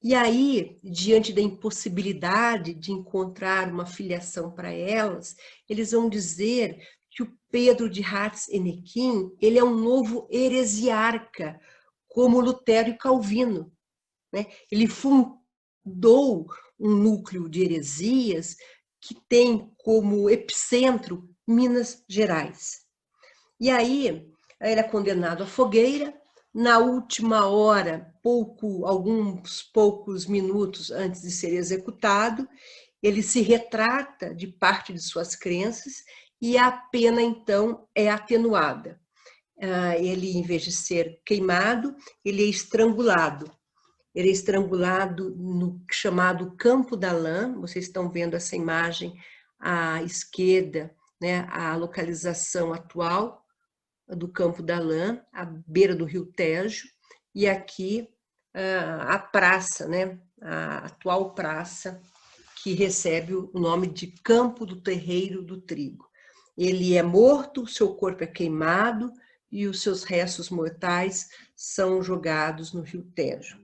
E aí, diante da impossibilidade de encontrar uma filiação para elas, eles vão dizer que o Pedro de Hartz-Enequim, ele é um novo heresiarca, como Lutero e Calvino, né? Ele fundou um núcleo de heresias que tem como epicentro Minas Gerais. E aí, ele é condenado à fogueira. Na última hora, alguns poucos minutos antes de ser executado, ele se retrata de parte de suas crenças e a pena, então, é atenuada. Ele, em vez de ser queimado, ele é estrangulado. Ele é estrangulado no chamado Campo da Lã. Vocês estão vendo essa imagem à esquerda, né, a localização atual do Campo da Lã, à beira do Rio Tejo, e aqui a praça, né, a atual praça, que recebe o nome de Campo do Terreiro do Trigo. Ele é morto, seu corpo é queimado e os seus restos mortais são jogados no Rio Tejo.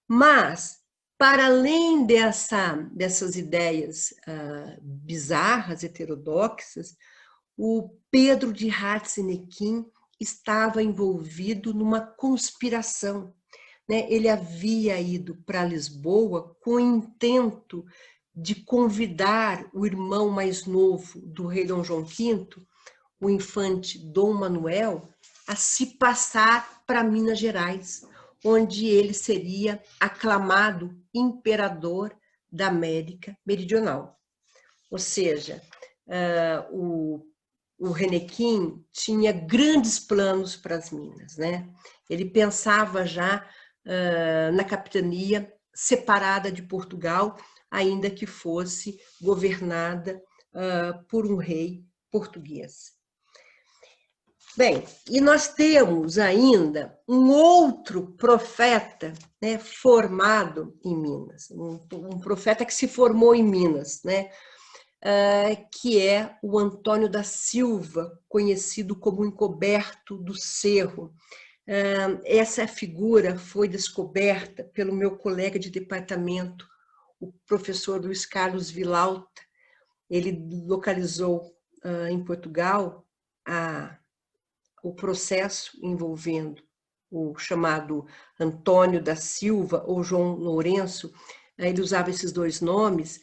Mas, para além dessas ideias bizarras, heterodoxas, o Pedro de Hartz-Enequim estava envolvido numa conspiração, né? Ele havia ido para Lisboa com o intento de convidar o irmão mais novo do rei Dom João V, o infante Dom Manuel, a se passar para Minas Gerais, onde ele seria aclamado imperador da América Meridional. Ou seja, o Renequim tinha grandes planos para as Minas, né? Ele pensava já na capitania separada de Portugal, ainda que fosse governada por um rei português. Bem, e nós temos ainda um outro profeta, né, formado em Minas, um profeta que se formou em Minas, né? Que é o Antônio da Silva, conhecido como Encoberto do Cerro. Essa figura foi descoberta pelo meu colega de departamento, o professor Luiz Carlos Vilauta. Ele localizou em Portugal o processo envolvendo o chamado Antônio da Silva ou João Lourenço. Ele usava esses dois nomes.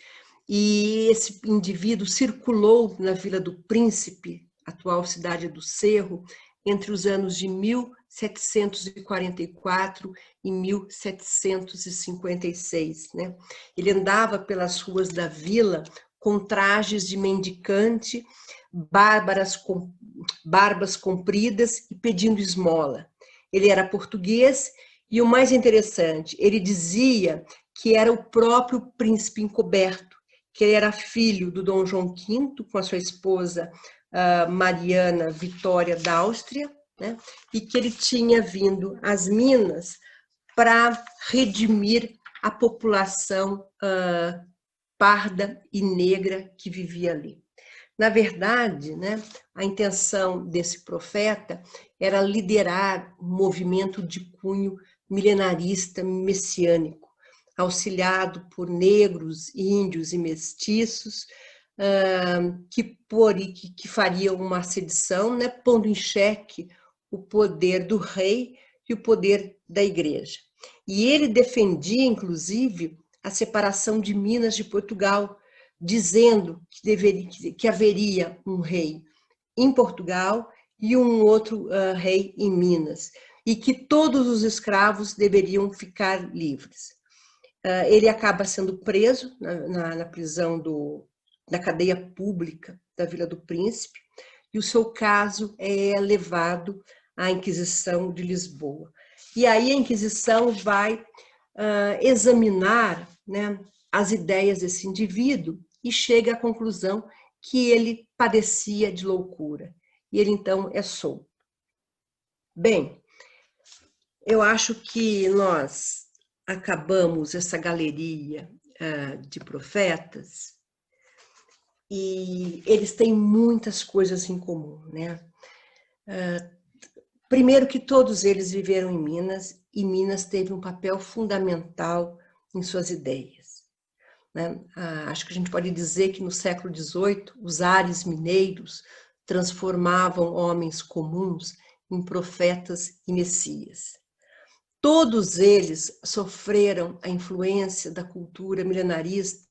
E esse indivíduo circulou na Vila do Príncipe, atual cidade do Cerro, entre os anos de 1744 e 1756. Né? Ele andava pelas ruas da vila com trajes de mendicante, barbas compridas e pedindo esmola. Ele era português e, o mais interessante, ele dizia que era o próprio príncipe encoberto, que ele era filho do Dom João V, com a sua esposa Mariana Vitória da Áustria, né? E que ele tinha vindo às Minas para redimir a população parda e negra que vivia ali. Na verdade, né, a intenção desse profeta era liderar um movimento de cunho milenarista messiânico, auxiliado por negros, índios e mestiços, que fariam uma sedição, né, pondo em xeque o poder do rei e o poder da igreja. E ele defendia, inclusive, a separação de Minas de Portugal, dizendo que haveria um rei em Portugal e um outro rei em Minas, e que todos os escravos deveriam ficar livres. Ele acaba sendo preso na prisão da cadeia pública da Vila do Príncipe, e o seu caso é levado à Inquisição de Lisboa. E aí a Inquisição vai examinar, né, as ideias desse indivíduo e chega à conclusão que ele padecia de loucura. E ele, então, é solto. Bem, eu acho que nós acabamos essa galeria de profetas e eles têm muitas coisas em comum, né? Primeiro que todos eles viveram em Minas, e Minas teve um papel fundamental em suas ideias, né? Acho que a gente pode dizer que no século XVIII, os ares mineiros transformavam homens comuns em profetas e messias. Todos eles sofreram a influência da cultura milenarista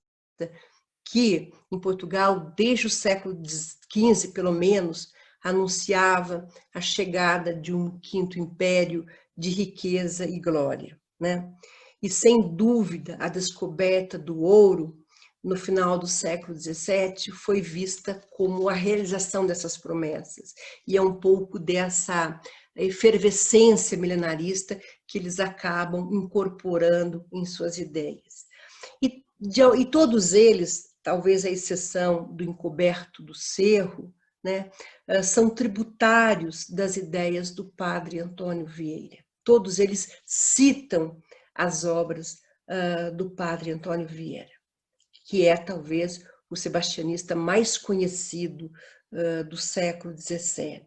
que, em Portugal, desde o século XV, pelo menos, anunciava a chegada de um quinto império de riqueza e glória, né? E, sem dúvida, a descoberta do ouro no final do século XVII foi vista como a realização dessas promessas. E é um pouco dessa efervescência milenarista que eles acabam incorporando em suas ideias. E todos eles, talvez à exceção do encoberto do Cerro, né, são tributários das ideias do padre Antônio Vieira. Todos eles citam as obras do padre Antônio Vieira, que é talvez o sebastianista mais conhecido do século XVII.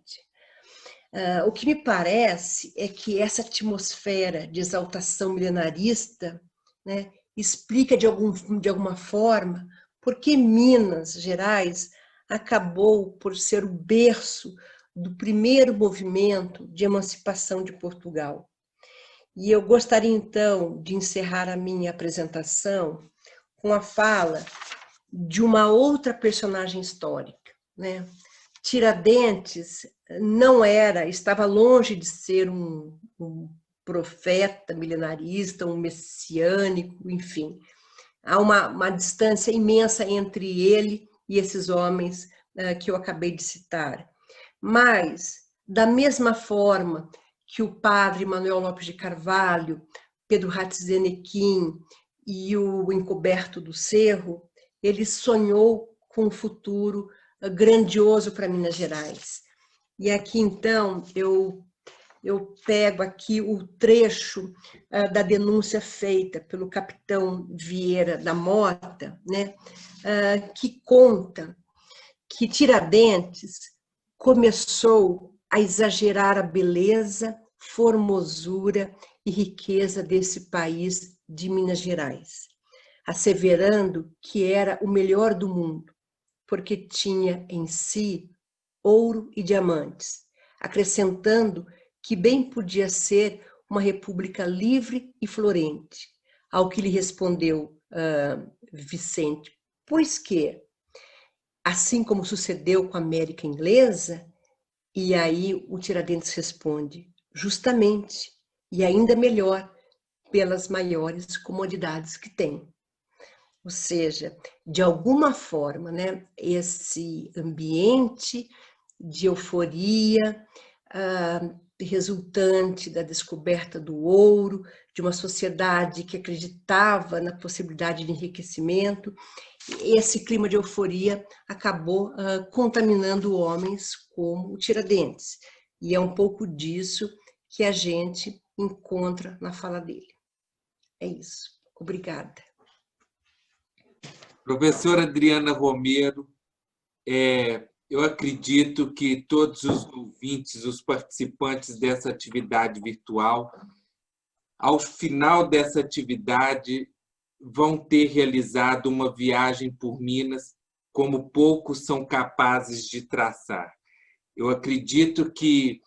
O que me parece é que essa atmosfera de exaltação milenarista, né, explica de alguma forma por que Minas Gerais acabou por ser o berço do primeiro movimento de emancipação de Portugal. E eu gostaria, então, de encerrar a minha apresentação com a fala de uma outra personagem histórica, né? Tiradentes estava longe de ser um profeta milenarista, um messiânico, enfim. Há uma distância imensa entre ele e esses homens que eu acabei de citar. Mas, da mesma forma que o padre Manuel Lopes de Carvalho, Pedro Ratzinequim e o encoberto do Cerro, ele sonhou com um futuro grandioso para Minas Gerais. E aqui, então, eu pego aqui o trecho da denúncia feita pelo capitão Vieira da Mota, né, que conta que Tiradentes começou a exagerar a beleza, formosura e riqueza desse país de Minas Gerais, asseverando que era o melhor do mundo, porque tinha em si ouro e diamantes, acrescentando que bem podia ser uma república livre e florente, ao que lhe respondeu Vicente, pois que, assim como sucedeu com a América Inglesa, e aí o Tiradentes responde, justamente, e ainda melhor, pelas maiores comodidades que tem. Ou seja, de alguma forma, né, esse ambiente de euforia resultante da descoberta do ouro, de uma sociedade que acreditava na possibilidade de enriquecimento, esse clima de euforia acabou contaminando homens como o Tiradentes. E é um pouco disso que a gente encontra na fala dele. É isso. Obrigada. Professora Adriana Romero, eu acredito que todos os ouvintes, os participantes dessa atividade virtual, ao final dessa atividade, vão ter realizado uma viagem por Minas como poucos são capazes de traçar. Eu acredito que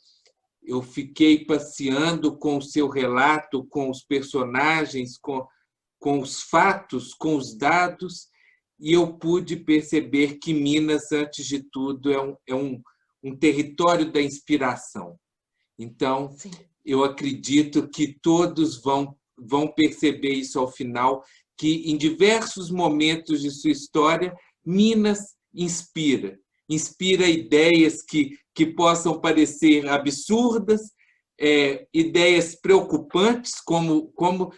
eu fiquei passeando com o seu relato, com os personagens, com os fatos, com os dados, e eu pude perceber que Minas, antes de tudo, é um território da inspiração. Então, sim, eu acredito que todos vão perceber isso ao final, que em diversos momentos de sua história, Minas inspira ideias que possam parecer absurdas, ideias preocupantes, como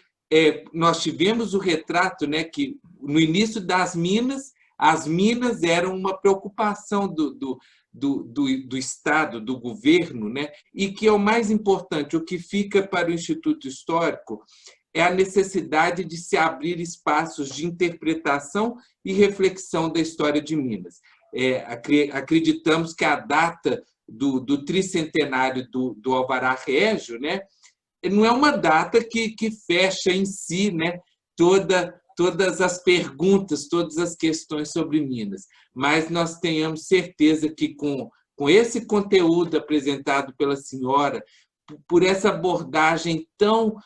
nós tivemos o retrato, né, que no início das Minas, as Minas eram uma preocupação do Estado, do governo, né? E que é o mais importante, o que fica para o Instituto Histórico é a necessidade de se abrir espaços de interpretação e reflexão da história de Minas. Acreditamos que a data do tricentenário do Alvará Régio, né, não é uma data que fecha em si, né, todas as perguntas, todas as questões sobre Minas, mas nós tenhamos certeza que com esse conteúdo apresentado pela senhora, por essa abordagem tão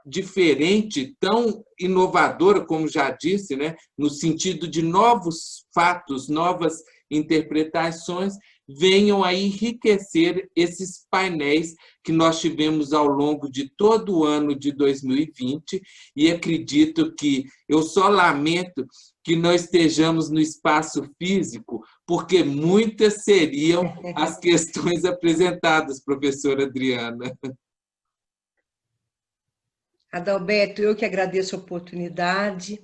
diferente, tão inovadora, como já disse, né, no sentido de novos fatos, novas interpretações, venham a enriquecer esses painéis que nós tivemos ao longo de todo o ano de 2020, e acredito que eu só lamento que não estejamos no espaço físico, porque muitas seriam as questões apresentadas, professora Adriana. Adalberto, eu que agradeço a oportunidade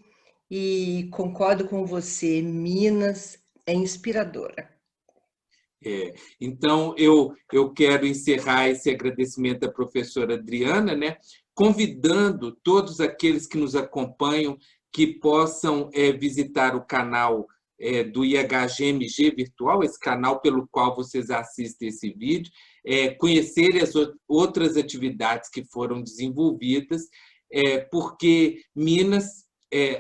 e concordo com você, Minas é inspiradora. Então, eu quero encerrar esse agradecimento à professora Adriana, né, convidando todos aqueles que nos acompanham que possam visitar o canal do IHGMG Virtual, esse canal pelo qual vocês assistem esse vídeo, conhecerem as outras atividades que foram desenvolvidas, porque Minas,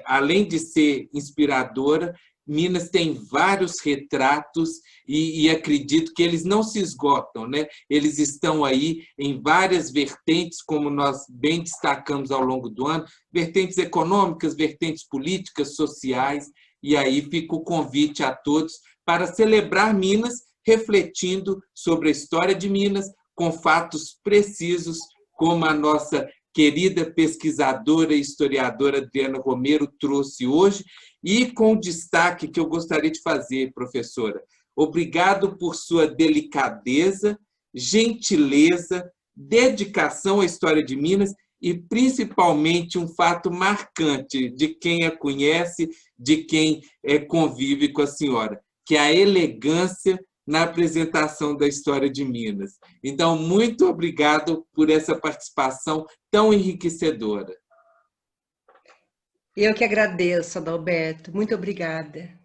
além de ser inspiradora, Minas tem vários retratos e acredito que eles não se esgotam, né? Eles estão aí em várias vertentes, como nós bem destacamos ao longo do ano, vertentes econômicas, vertentes políticas, sociais, e aí fica o convite a todos para celebrar Minas, refletindo sobre a história de Minas, com fatos precisos, como a nossa querida pesquisadora e historiadora Adriana Romero trouxe hoje, e com o destaque que eu gostaria de fazer, professora. Obrigado por sua delicadeza, gentileza, dedicação à história de Minas e, principalmente, um fato marcante de quem a conhece, de quem convive com a senhora, que é a elegância na apresentação da história de Minas. Então, muito obrigado por essa participação tão enriquecedora. Eu que agradeço, Adalberto. Muito obrigada.